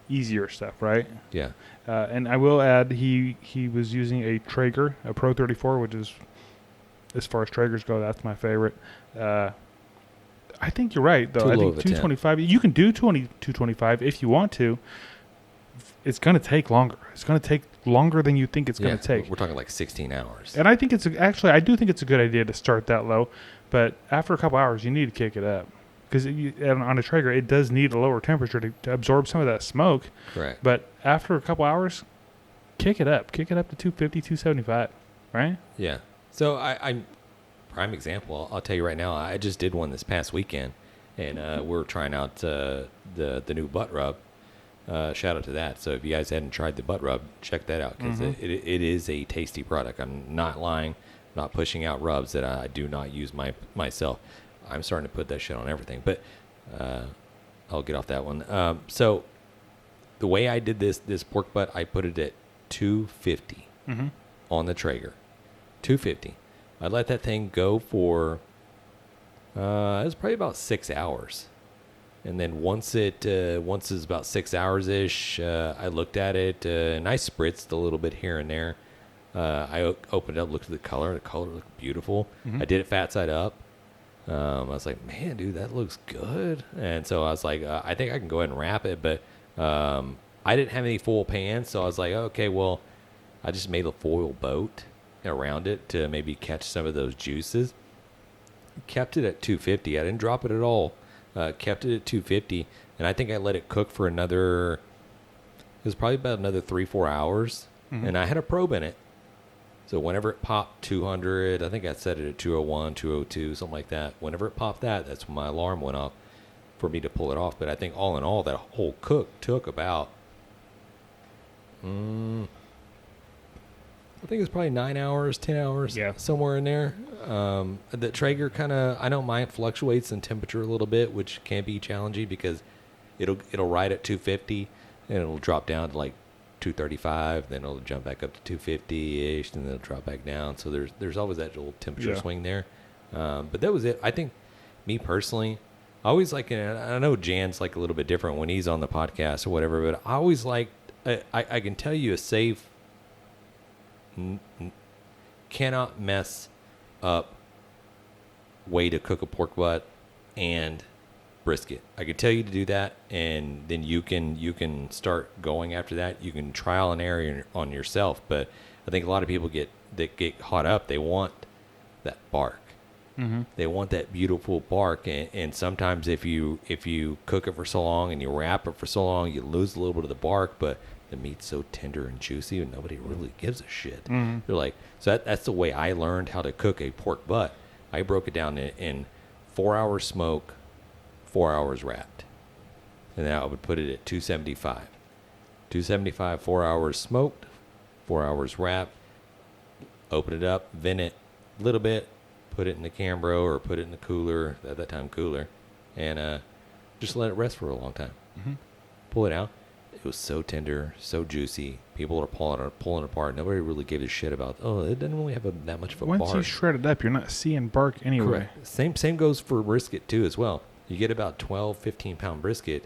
easier stuff, right? yeah, And I will add, he was using a Traeger, a Pro 34, which is, as far as Traegers go, that's my favorite. I think you're right, though. Too I low think of a temp. 225. You can do 225 if you want to. It's going to take longer. It's going to take longer than you think it's going to take. We're talking like 16 hours. And I think I do think it's a good idea to start that low. But after a couple hours, you need to kick it up. Because on a Traeger, it does need a lower temperature to absorb some of that smoke. Correct. But after a couple hours, kick it up. Kick it up to 250, 275, right? Yeah. So I'm prime example. I'll tell you right now. I just did one this past weekend, and we're trying out the new butt rub. Shout out to that. So if you guys hadn't tried the butt rub, check that out because it is a tasty product. I'm not lying. I'm not pushing out rubs that I do not use myself. I'm starting to put that shit on everything, but I'll get off that one. So the way I did this pork butt, I put it at 250 on the Traeger. 250. I let that thing go for it was probably about 6 hours. And then once it's about 6 hours ish, I looked at it and I spritzed a little bit here and there. I opened it up, looked at the color. The color looked beautiful. I did it fat side up. I was like, man, dude, that looks good. And so I was like, I think I can go ahead and wrap it. But I didn't have any full pans, so I was like, okay, well, I just made a foil boat around it to maybe catch some of those juices. Kept it at 250. I didn't drop it at all. Kept it at 250, and I think I let it cook for it was probably about another 3-4 hours, and I had a probe in it. So whenever it popped 200, I think I set it at 201, 202, something like that. Whenever it popped that's when my alarm went off for me to pull it off. But I think all in all, that whole cook took about, I think it was probably 9 hours, 10 hours, somewhere in there. The Traeger I know mine fluctuates in temperature a little bit, which can be challenging because it'll ride at 250 and it'll drop down to like 235, then it'll jump back up to 250-ish, and then it'll drop back down. So there's always that little temperature swing there. But that was it. I think, me personally, I always like, and I know Jan's like a little bit different when he's on the podcast or whatever, but I always like, I can tell you a safe, cannot mess up way to cook a pork butt and brisket. I could tell you to do that, and then you can start going after that. You can trial and error on yourself, but I think a lot of people get caught up. They want that bark, They want that beautiful bark, and sometimes if you cook it for so long and you wrap it for so long, you lose a little bit of the bark, but the meat's so tender and juicy, and nobody really gives a shit. They're like, so that's the way I learned how to cook a pork butt. I broke it down in 4 hours smoke, 4 hours wrapped, and then I would put it at 275. 275, 4 hours smoked, 4 hours wrapped. Open it up, vent it a little bit, put it in the Cambro or put it in the cooler, at that time cooler, and just let it rest for a long time. Pull it out. It was so tender, so juicy. People are pulling it apart. Nobody really gave a shit about, it doesn't really have that much of a Once bark. you shred it up, you're not seeing bark anyway. Correct. Same goes for brisket too as well. You get about 12, 15 pound brisket.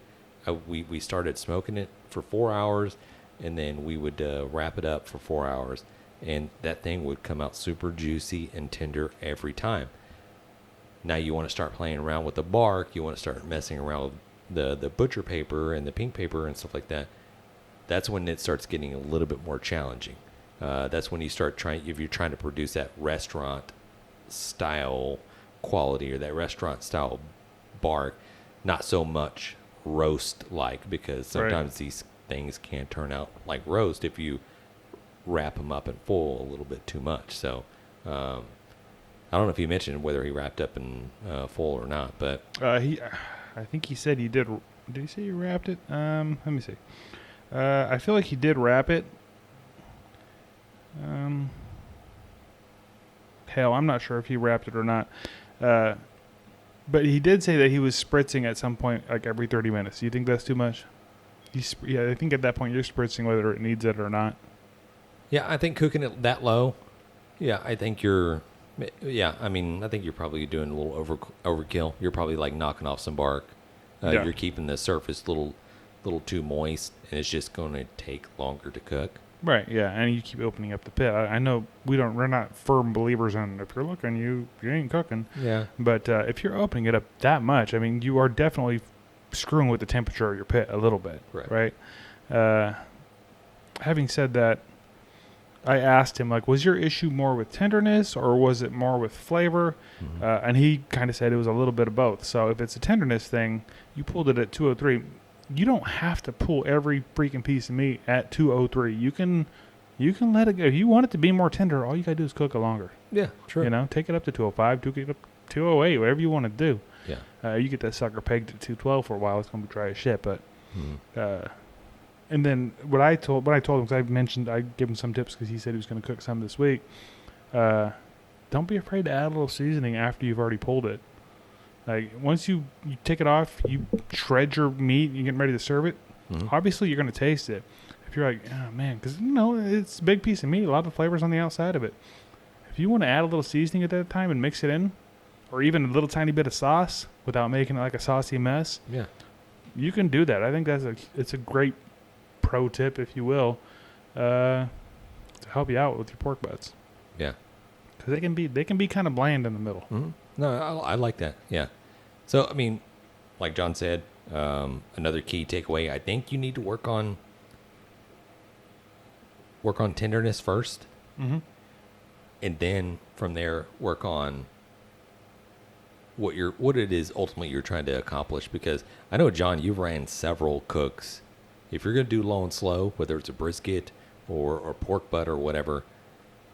We started smoking it for 4 hours, and then we would wrap it up for 4 hours. And that thing would come out super juicy and tender every time. Now you want to start playing around with the bark. You want to start messing around with the butcher paper and the pink paper and stuff like that. That's when it starts getting a little bit more challenging. That's when you start if you're trying to produce that restaurant style quality or that restaurant style bark, not so much roast like, because sometimes these things can turn out like roast if you wrap them up in full a little bit too much. So I don't know if you mentioned whether he wrapped up in full or not, but I think he said he did. Did he say he wrapped it? Let me see. I feel like he did wrap it. Hell, I'm not sure if he wrapped it or not. But he did say that he was spritzing at some point, like every 30 minutes. Do you think that's too much? I think at that point you're spritzing whether it needs it or not. yeah, I think cooking it that low, I think you're probably doing a little overkill. You're probably like knocking off some bark. You're keeping the surface little too moist, and it's just going to take longer to cook. Right, yeah, and you keep opening up the pit. I know we're not firm believers in if you're looking, you ain't cooking. Yeah. But if you're opening it up that much, I mean, you are definitely screwing with the temperature of your pit a little bit, right? Having said that, I asked him, like, was your issue more with tenderness or was it more with flavor? And he kind of said it was a little bit of both. So if it's a tenderness thing, you pulled it at 203. You don't have to pull every freaking piece of meat at 203. You can let it go. If you want it to be more tender, all you got to do is cook it longer. Yeah, true. You know, take it up to 205, take it up to 208, whatever you want to do. Yeah. You get that sucker pegged at 212 for a while, it's going to be dry as shit. But and then what I told him, because I gave him some tips because he said he was going to cook some this week. Don't be afraid to add a little seasoning after you've already pulled it. Like, once you take it off, you shred your meat, you're getting ready to serve it. Obviously, you're going to taste it. If you're like, oh, man, because, it's a big piece of meat, a lot of flavors on the outside of it. If you want to add a little seasoning at that time and mix it in, or even a little tiny bit of sauce without making it like a saucy mess, you can do that. I think it's a great pro tip, if you will, to help you out with your pork butts. Yeah. Because they can be kind of bland in the middle. No, I like that. Yeah. So, I mean, like John said, another key takeaway, I think you need to work on tenderness first. And then from there, work on what it is ultimately you're trying to accomplish. Because I know, John, you've ran several cooks. If you're going to do low and slow, whether it's a brisket or pork butt or whatever,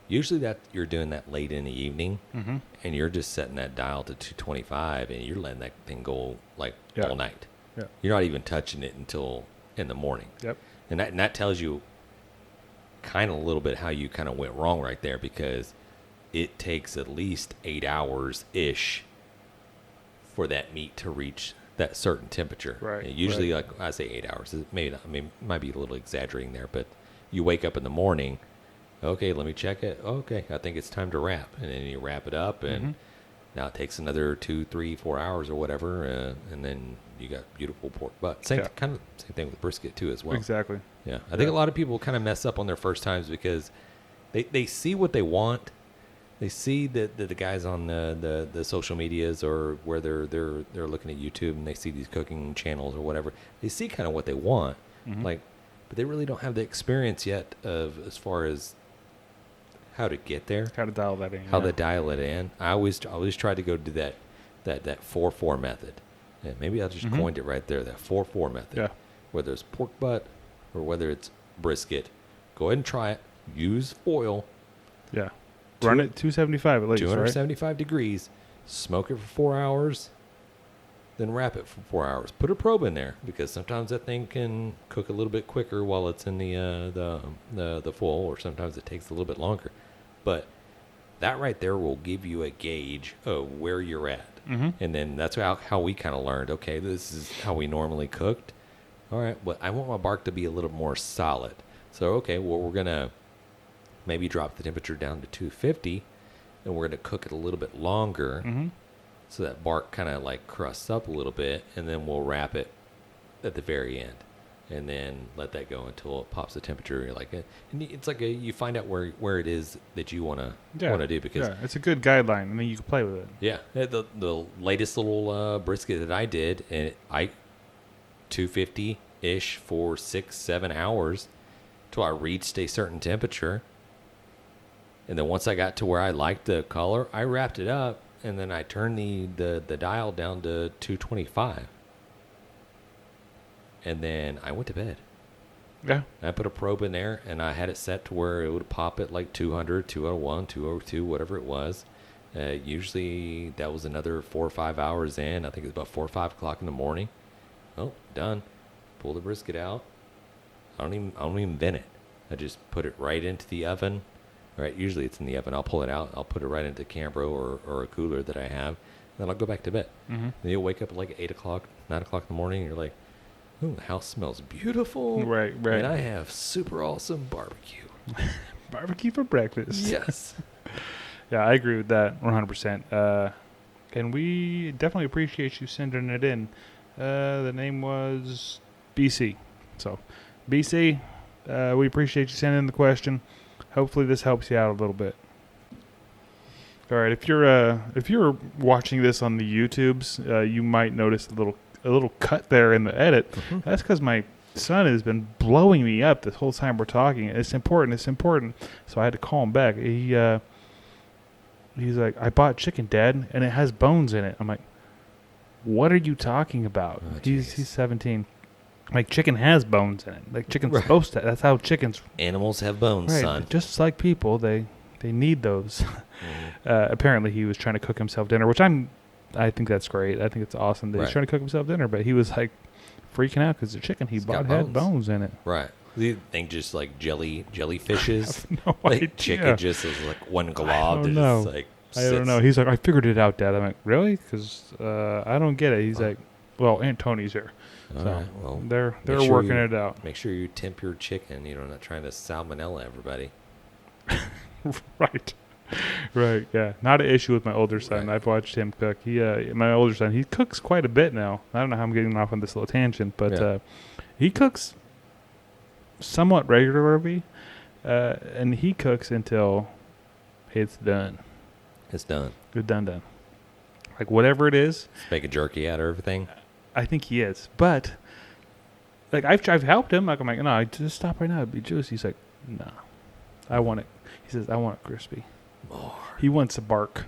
usually that you're doing that late in the evening, and you're just setting that dial to 225, and you're letting that thing go like all night. Yeah. You're not even touching it until in the morning. Yep. And that tells you kind of a little bit how you kind of went wrong right there, because it takes at least 8 hours ish for that meat to reach that certain temperature. Right. And usually, like I say, 8 hours. Maybe not. I mean, might be a little exaggerating there, but you wake up in the morning. Okay, let me check it. Okay, I think it's time to wrap, and then you wrap it up, and now it takes another 2, 3, 4 hours or whatever, and then you got beautiful pork butt. Same thing with brisket too as well. Exactly. Yeah, I think a lot of people kind of mess up on their first times because they see what they want. They see that the guys on the social medias or where they're looking at YouTube, and they see these cooking channels or whatever. They see kind of what they want, but they really don't have the experience yet of as far as how to get there, How to dial that in. how yeah. to dial it in. I always try to go to that 4-4 method. Yeah, maybe I just coined it right there, that 4-4 method. Yeah. Whether it's pork butt or whether it's brisket, go ahead and try it. Use foil, Yeah. Run it 275 at least, 275 degrees, smoke it for 4 hours, then wrap it for 4 hours. Put a probe in there because sometimes that thing can cook a little bit quicker while it's in the foil, or sometimes it takes a little bit longer. But that right there will give you a gauge of where you're at. And then that's how we kind of learned, okay, this is how we normally cooked. All right, but I want my bark to be a little more solid. So, okay, well, we're going to maybe drop the temperature down to 250, and we're going to cook it a little bit longer so that bark kind of like crusts up a little bit, and then we'll wrap it at the very end. And then let that go until it pops the temperature. You're like, and it's like you find out where it is that you want to do, because it's a good guideline, and then you can play with it. yeah, the latest little brisket that I did, and I 250-ish for 6-7 hours till I reached a certain temperature. And then once I got to where I liked the color, I wrapped it up, and then I turned the dial down to 225. And then I went to bed. Yeah. I put a probe in there, and I had it set to where it would pop at like 200, 201, 202, whatever it was. Usually that was another 4 or 5 hours in. I think it was about 4 or 5 o'clock in the morning. Oh, done. Pull the brisket out. I don't even vent it. I just put it right into the oven. Right, usually it's in the oven. I'll pull it out. I'll put it right into Cambro or a cooler that I have. Then I'll go back to bed. Then you'll wake up at like 8 o'clock, 9 o'clock in the morning, and you're like, oh, the house smells beautiful. Right. And I have super awesome barbecue. Barbecue for breakfast. Yes. Yeah, I agree with that 100%. And we definitely appreciate you sending it in. The name was BC. So, BC, we appreciate you sending in the question. Hopefully this helps you out a little bit. All right, if you're watching this on the YouTubes, you might notice a little cut there in the edit. That's because my son has been blowing me up this whole time we're talking. It's important. So I had to call him back. He's like, I bought chicken, Dad, and it has bones in it. I'm like, what are you talking about? Oh, he's 17. Like, chicken has bones in it. Like, chicken's supposed to. That's how chickens. Animals have bones, son. Just like people, they need those. Apparently, he was trying to cook himself dinner, which I think that's great. I think it's awesome that he's trying to cook himself dinner, but he was like freaking out because the chicken he bought had bones in it. Right. You think just like jellyfishes? No like idea. chicken just is like one glob. don't that know. just, like, I don't know. He's like, I figured it out, Dad. I'm like, really? Because I don't get it. He's like, well, Aunt Tony's here. All So right, well, they're make sure working you- it out. Make sure you temp your chicken. You know, not trying to salmonella everybody. Right. Right, yeah. Not an issue with my older son. Right. I've watched him cook. My older son, he cooks quite a bit now. I don't know how I'm getting off on this little tangent, but he cooks somewhat regularly, and he cooks until it's done. It's done. It's done. Like, whatever it is, Make a jerky out of everything. I think he is. But, like, I've helped him. Like, I'm like, no, just stop right now. It'd be juicy. He's like, no. I want it. He says, I want it crispy. More. He wants a bark.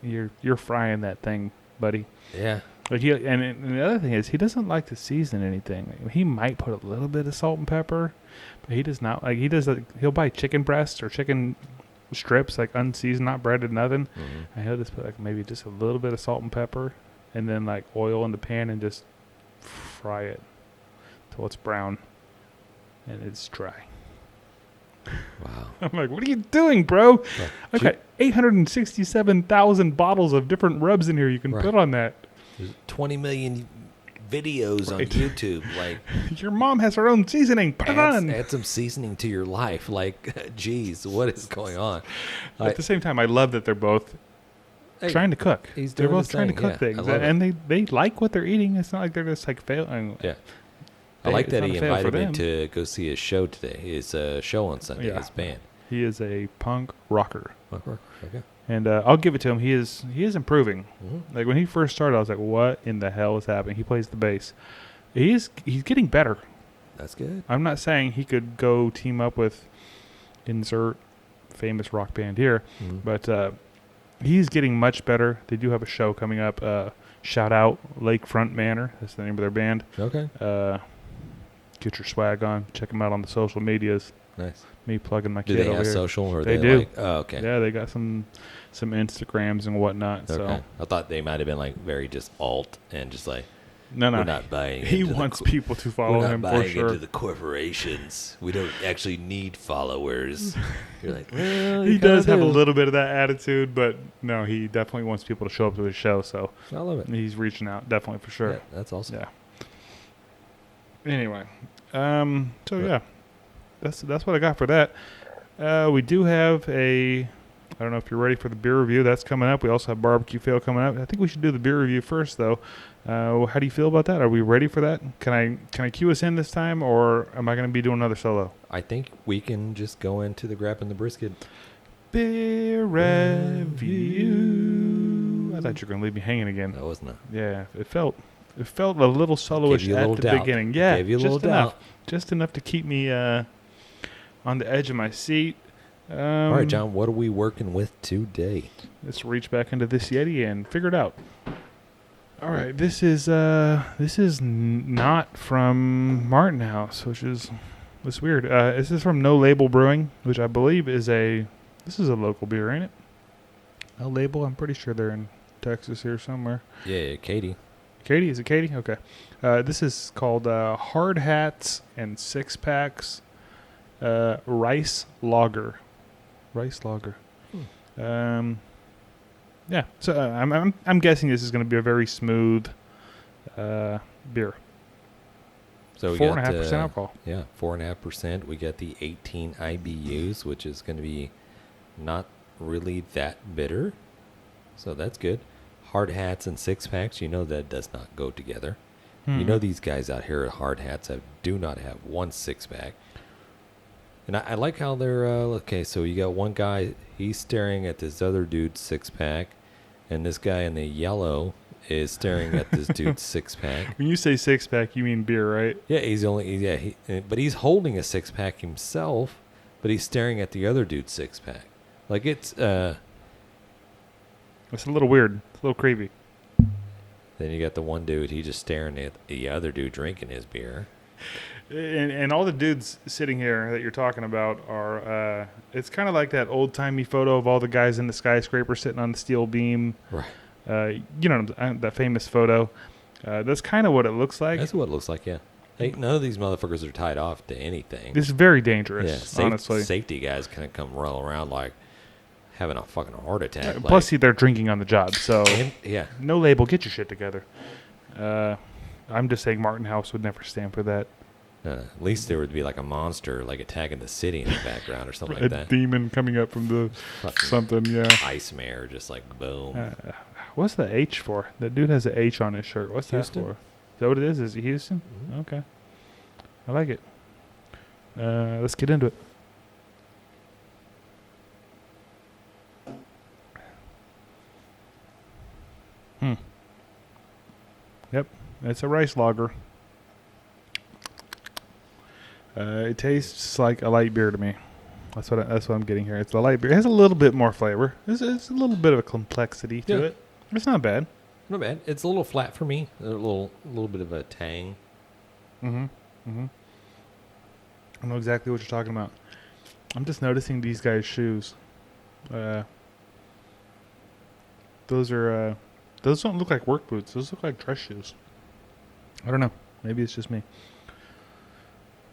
You're frying that thing, buddy. Yeah. Like and the other thing is, he doesn't like to season anything. Like, he might put a little bit of salt and pepper, but he does not. Like, he'll buy chicken breasts or chicken strips, like unseasoned, not breaded, nothing. And he'll just put like maybe just a little bit of salt and pepper, and then like oil in the pan and just fry it till it's brown and it's dry. Wow. I'm like, what are you doing, bro? Well, I've got 867,000 bottles of different rubs in here you can put on that. There's 20 million videos on Right. YouTube. Like, Your mom has her own seasoning. Put it on. add some seasoning to your life. Like, geez, what is going on? At the same time, I love that they're both trying to cook. he's They're doing both his trying to thing, cook yeah. things, I love and they like what they're eating. It's not like they're just like failing. Yeah. I like It's that not he a fail for invited me them. to go see his show today. His show on Sunday, Yeah. his band. He is a punk rocker, Okay. and I'll give it to him. He is improving. Mhm. Like, when he first started, I was like, "What in the hell is happening?" He plays the bass. He's getting better. That's good. I'm not saying he could go team up with insert famous rock band here. But he's getting much better. They do have a show coming up. Shout out Lakefront Manor. That's the name of their band. Okay. Get your swag on. Check them out on the social medias. Nice. Me plugging my Do kid they over have here. social? Or They they do. Like, oh, okay. Yeah, they got some Instagrams and whatnot. Okay. So I thought they might have been like very just alt and just like no, we're not buying. he into the wants co- people to We're follow not him for buying sure. into the corporations. We don't actually need followers. You're like, well, He you does kinda have a do. little bit of that attitude, but no, he definitely wants people to show up to his show. So I love it. he's reaching out, definitely for sure. Yeah, that's awesome. Yeah. Anyway, so yeah, that's what I got for that. We do have I don't know if you're ready for the beer review. That's coming up. We also have barbecue fail coming up. I think we should do the beer review first, though. How do you feel about that? Are we ready for that? Can I cue us in this time, or am I going to be doing another solo? I think we can just go into the grab and the brisket. Beer review. I thought you were going to leave me hanging again. That wasn't a. Yeah, it felt a little soloish Gave you a at little the doubt. beginning. Yeah, Gave you a just little enough. doubt. Just enough to keep me on the edge of my seat. All right, John. What are we working with today? Let's reach back into this Yeti and figure it out. All right, this is not from Martin House, which is weird. This is from No Label Brewing, which I believe is this is a local beer, ain't it? No Label. I'm pretty sure they're in Texas here somewhere. Yeah, Katie. Katie, is it Katie? Okay. This is called Hard Hats and Six Packs Rice Lager. Rice Lager. Yeah. So I'm guessing this is going to be a very smooth beer. So we 4.5% alcohol. Yeah, 4.5%. We got the 18 IBUs, which is going to be not really that bitter. So that's good. Hard hats and six packs, you know that does not go together. You know these guys out here at Hard Hats do not have one six pack. And I like how they're, okay, so you got one guy, he's staring at this other dude's six pack, and this guy in the yellow is staring at this dude's six pack. When you say six pack, you mean beer, right? Yeah, but he's holding a six pack himself, but he's staring at the other dude's six pack. Like it's a little weird. It's a little creepy. Then you got the one dude, he just staring at the other dude drinking his beer. And all the dudes sitting here that you're talking about are, it's kind of like that old-timey photo of all the guys in the skyscraper sitting on the steel beam. Right. You know, that famous photo. That's kind of what it looks like. That's what it looks like, yeah. Hey, none of these motherfuckers are tied off to anything. This is very dangerous, honestly. Safety guys kind of come roll around like having a fucking heart attack. Plus, see, they're drinking on the job, so yeah. No Label, get your shit together. I'm just saying Martin House would never stand for that. At least there would be like a monster, like attacking the city in the background or something A like that. demon coming up from the Fucking something, yeah. Ice mare, just like boom. What's the H for? That dude has an H on his shirt. What's Houston? that for? Is that what it is? Is it Houston? Mhm. Okay. I like it. Let's get into it. Yep, it's a rice lager. It tastes like a light beer to me. That's what I'm getting here. It's a light beer. It has a little bit more flavor. It's a little bit of a complexity to Yeah. it. It's not bad. Not bad. It's a little flat for me. A little bit of a tang. I know exactly what you're talking about. I'm just noticing these guys' shoes. Those don't look like work boots. Those look like dress shoes. I don't know. Maybe it's just me.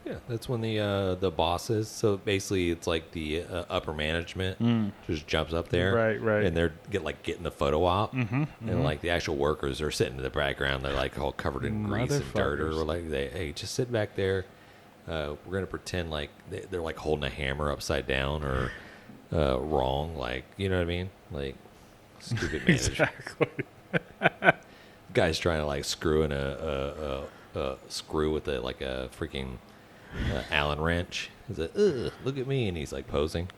Yeah, that's when the bosses. So basically, it's like the upper management just jumps up there, Right. and they're getting the photo op, and like the actual workers are sitting in the background. They're like all covered in grease and dirt, or Motherfuckers. like hey, just sit back there. We're gonna pretend like they're like holding a hammer upside down or wrong, like you know what I mean, like stupid manager. Exactly. Guy's trying to like screw in a screw with a freaking Allen wrench. He's like, ugh, look at me, and he's like posing.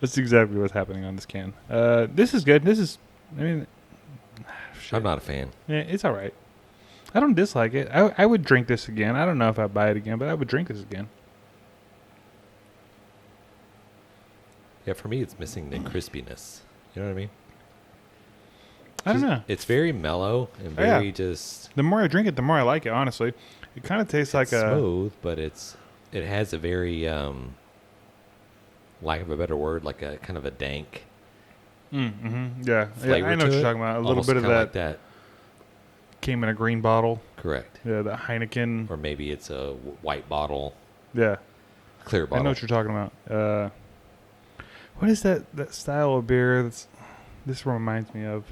That's exactly what's happening on this can. This is good. I'm not a fan. Yeah, it's all right. I don't dislike it. I would drink this again. I don't know if I'd buy it again, but I would drink this again. Yeah, for me, it's missing the crispiness. You know what I mean? I don't know. It's very mellow and very just. The more I drink it, the more I like it. Honestly, it kind of tastes like It's smooth, but it has a very lack of a better word, like a kind of a dank Yeah, flavor I know to what you're it. talking about. A little Almost bit of kinda that, like that. came in a green bottle. Correct. Yeah, that Heineken. Or maybe it's a white bottle, Yeah, clear bottle. I know what you're talking about. What is that style of beer? This reminds me of.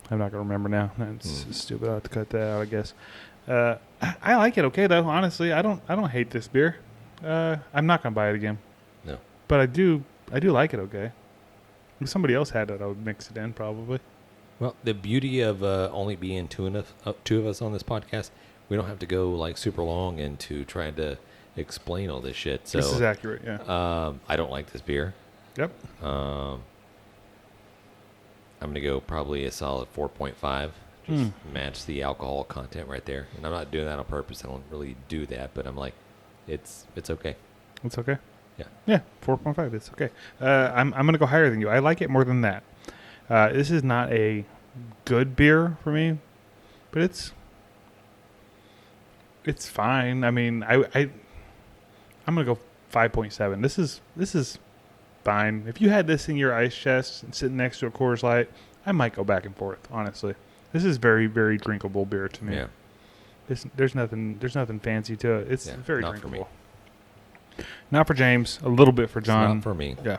I'm not gonna remember now. That's stupid. I'll have to cut that out, I guess. I like it okay though. Honestly, I don't hate this beer. I'm not gonna buy it again. No. But I do like it okay. If somebody else had it, I would mix it in probably. Well, the beauty of only being two of us on this podcast, we don't have to go like super long into trying to explain all this shit. So This is accurate, yeah. I don't like this beer. Yep. I'm gonna go probably a solid 4.5. Just match the alcohol content right there. And I'm not doing that on purpose. I don't really do that, but I'm like, it's okay. It's okay. Yeah. Yeah, 4.5. It's okay. I'm gonna go higher than you. I like it more than that. This is not a good beer for me, but it's fine. I mean, I'm gonna go 5.7. This is fine. If you had this in your ice chest and sitting next to a Coors Light, I might go back and forth. Honestly, this is very, very drinkable beer to me. Yeah. There's nothing fancy to it. It's very not for me. drinkable. Not for James. A little bit for It's John. not for me. Yeah.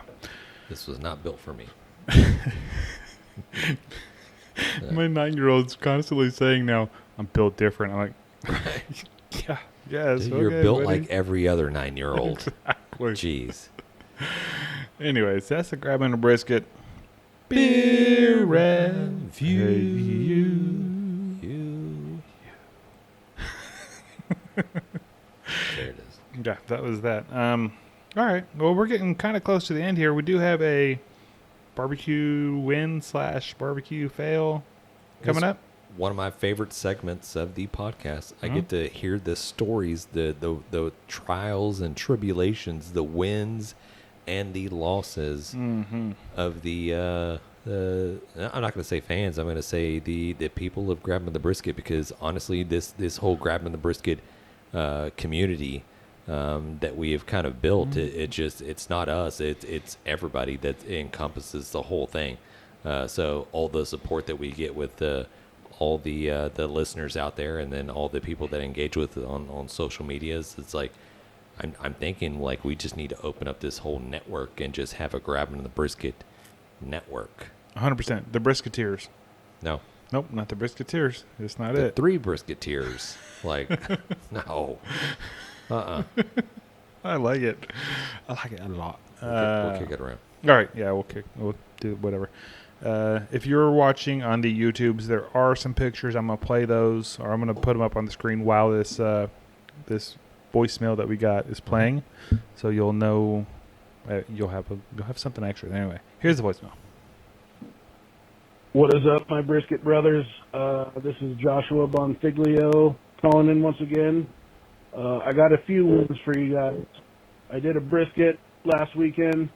This was not built for me. My 9-year-old's constantly saying now, "I'm built different." I'm like, yeah, yes. Dude, you're okay, built buddy. like every other 9-year-old. Exactly. Jeez. Anyways, that's the grabbing a brisket. Beer review. There it is. Yeah, that was that. All right. Well, we're getting kind of close to the end here. We do have a barbecue win / barbecue fail coming That's up. One of my favorite segments of the podcast. I get to hear the stories, the trials and tribulations, the wins and the losses of the I'm not going to say fans. I'm going to say the people of Grabbing the Brisket, because honestly, this whole Grabbing the Brisket community that we have kind of built, it's not us. It's everybody that encompasses the whole thing. So all the support that we get with all the listeners out there, and then all the people that engage with it on social medias, it's like I'm thinking like we just need to open up this whole network and just have a Grabbing the Brisket network. 100%. The Brisketeers. No. Nope, not the Brisketeers. It's not The it. 3 Brisketeers. Like, no. I like it. I like it a lot. We'll kick it around. All right, yeah, we'll do whatever. If you're watching on the YouTubes, there are some pictures. I'm gonna play those, or I'm gonna put them up on the screen while this voicemail that we got is playing, so you'll know. You'll have something extra. Anyway, here's the voicemail. What is up, my brisket brothers? This is Joshua Bonfiglia calling in once again. I got a few wins for you guys. I did a brisket last weekend.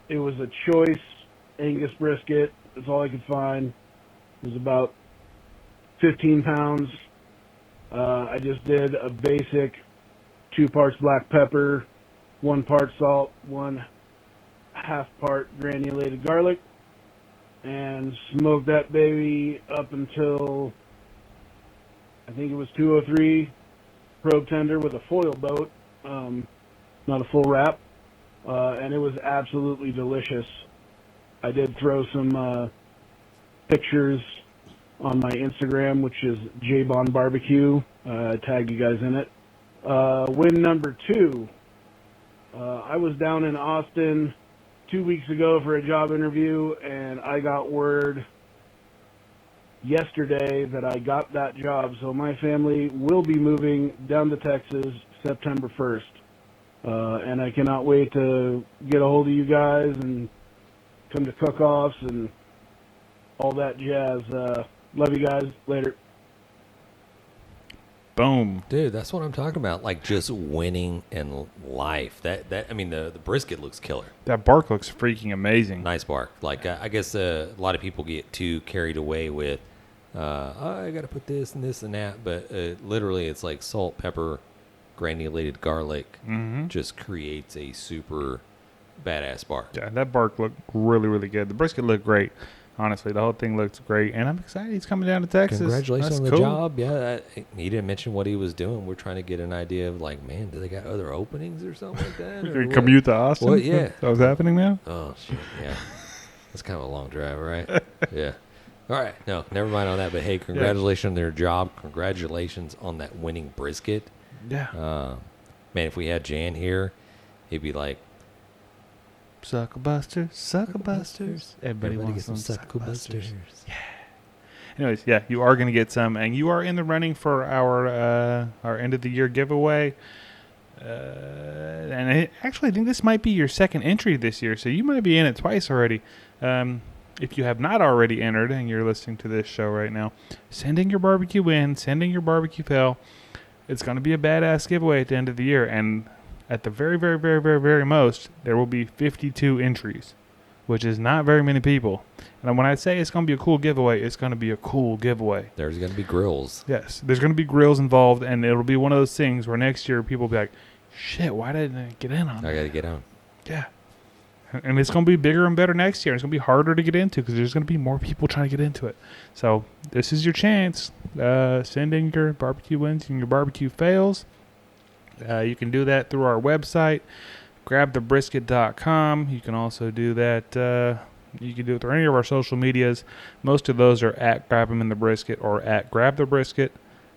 It was a choice Angus brisket. That's all I could find. It was about 15 pounds. I just did a basic 2 parts black pepper, 1 part salt, 1/2 part granulated garlic, and smoked that baby up until I think it was 203 probe tender with a foil boat, not a full wrap, and it was absolutely delicious. I did throw some pictures on my Instagram, which is jbonbarbecue. I tagged you guys in it. Win number 2. I was down in Austin 2 weeks ago for a job interview, and I got word yesterday that I got that job. So my family will be moving down to Texas September 1st. And I cannot wait to get a hold of you guys and come to cook-offs and all that jazz. Love you guys. Later. Boom. Dude, that's what I'm talking about. Like just winning in life. I mean, the brisket looks killer. That bark looks freaking amazing. Nice bark. Like I guess a lot of people get too carried away with, I got to put this and this and that. But literally, it's like salt, pepper, granulated garlic. Just creates a super badass bark. Yeah, that bark looked really, really good. The brisket looked great. Honestly, the whole thing looks great, and I'm excited he's coming down to Texas. Congratulations That's on the cool. job. Yeah, he didn't mention what he was doing. We're trying to get an idea of like, man, do they got other openings or something like that? You commute to Austin? What? Yeah. What's happening now? Oh, shit, yeah. That's kind of a long drive, right? Yeah. All right. No, never mind on that. But, hey, congratulations on their job. Congratulations on that winning brisket. Yeah. Man, if we had Jan here, he'd be like, Sucklebusters. Everybody wants get some some Sucklebusters. Yeah. Anyways, yeah, you are going to get some, and you are in the running for our end of the year giveaway. And I actually think this might be your second entry this year, so you might be in it twice already. If you have not already entered and you're listening to this show right now, send in your barbecue in, send in your barbecue fail. It's going to be a badass giveaway at the end of the year, and at the very, very, very, very, very most, there will be 52 entries, which is not very many people. And when I say it's going to be a cool giveaway, it's going to be a cool giveaway. There's going to be grills. Yes, there's going to be grills involved, and it'll be one of those things where next year people will be like, shit, why didn't I get in on I that? got to get on. Yeah. And it's going to be bigger and better next year. It's going to be harder to get into because there's going to be more people trying to get into it. So this is your chance. Send in your barbecue wins and your barbecue fails. You can do that through our website, grabthebrisket.com. You can also do that. You can do it through any of our social medias. Most of those are at Grab 'em in the Brisket or at Grab the Brisket.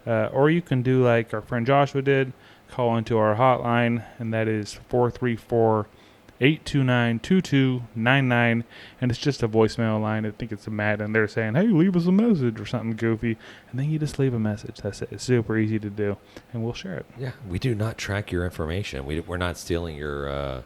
Or you can do like our friend Joshua did, call into our hotline, and that is 434-829-2299, and it's just a voicemail line. I think it's a Matt, and they're saying, hey, leave us a message or something goofy, and then you just leave a message. That's it. It's super easy to do, and we'll share it. Yeah, we do not track your information. We're not stealing your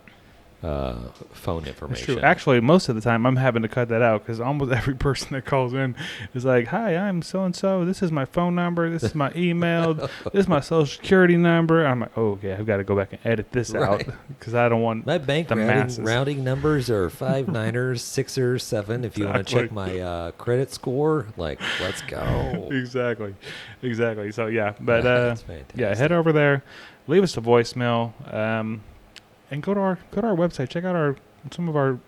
phone information. That's true. Actually, most of the time, I'm having to cut that out because almost every person that calls in is like, hi, I'm so-and-so. This is my phone number. This is my email. This is my social security number. I'm like, oh, okay, I've got to go back and edit this out because I don't want my bank the masses. routing numbers are 5 9ers, 6ers, 7. If you want to check my credit score, like, let's go. Exactly. So, yeah. But, That's fantastic. yeah, head over there. Leave us a voicemail. And go to our website. Check out some of our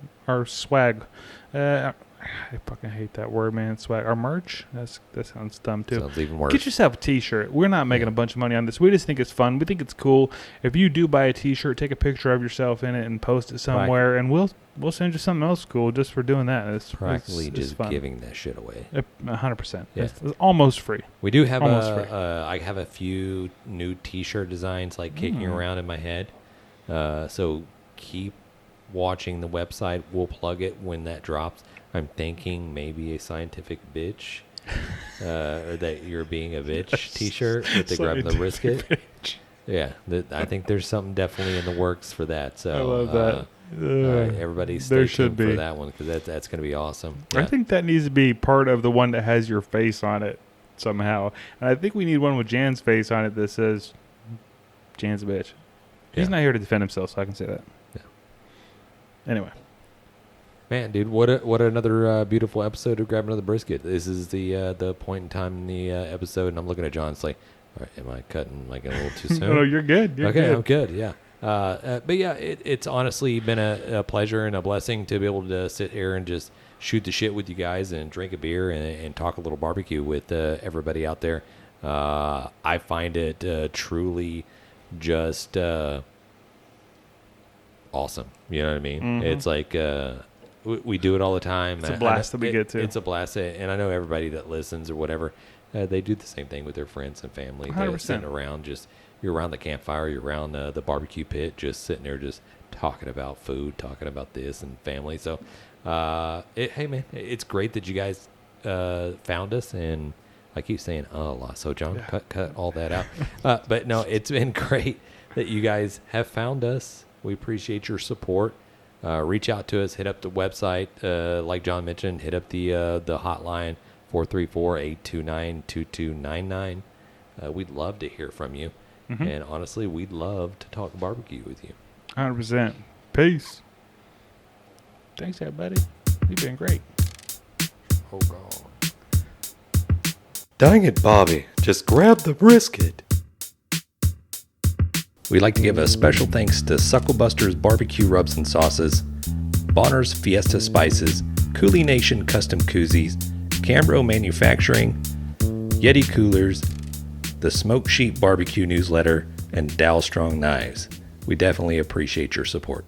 swag. I fucking hate that word, man. Swag. Our merch. That sounds dumb too. Sounds even worse. Get yourself a T-shirt. We're not making a bunch of money on this. We just think it's fun. We think it's cool. If you do buy a T-shirt, take a picture of yourself in it and post it somewhere, and we'll send you something else cool just for doing that. It's practically it's just fun. giving that shit away. 100%. Yeah. It's almost free. We do have Almost free. I have a few new T-shirt designs like kicking around in my head. So keep watching the website. We'll plug it when that drops. I'm thinking maybe a scientific bitch, or that you're being a bitch T-shirt with the Grab the Brisket. Yeah, I think there's something definitely in the works for that. So I love that. Everybody there stay should tuned be for that one because that's going to be awesome. I Yeah. think that needs to be part of the one that has your face on it somehow. And I think we need one with Jan's face on it that says, Jan's a bitch. He's Yeah. not here to defend himself, so I can say that. Yeah. Anyway. Man, dude, what another beautiful episode of Grab Another Brisket. This is the point in time in the episode, and I'm looking at John. It's like, all right, am I cutting like a little too soon? No, you're good. You're okay, good. I'm good. Yeah. But yeah, it's honestly been a pleasure and a blessing to be able to sit here and just shoot the shit with you guys and drink a beer and talk a little barbecue with everybody out there. I find it truly just awesome. You know what I mean? Mhm. It's like we do it all the time. It's a blast that we get to. It's a blast, and I know everybody that listens or whatever, they do the same thing with their friends and family. They're 100%. sitting around, you're around the campfire, you're around the barbecue pit, just sitting there, just talking about food, talking about this and family. So, hey man, it's great that you guys found us, and I keep saying a lot. So John, cut all that out. But no, it's been great that you guys have found us. We appreciate your support. Reach out to us. Hit up the website, like John mentioned. Hit up the hotline 434-829-2299. We'd love to hear from you. And honestly, we'd love to talk barbecue with you. 100%. Peace. Thanks, everybody. You've been great. Oh, God. Dang it, Bobby. Just grab the brisket. We'd like to give a special thanks to Sucklebusters Barbecue Rubs and Sauces, Bonner's Fiesta Spices, CoolieNation Custom Koozies, Cambro Manufacturing, YETI Coolers, the Smoke Sheep Barbecue Newsletter, and Dalstrong Knives. We definitely appreciate your support.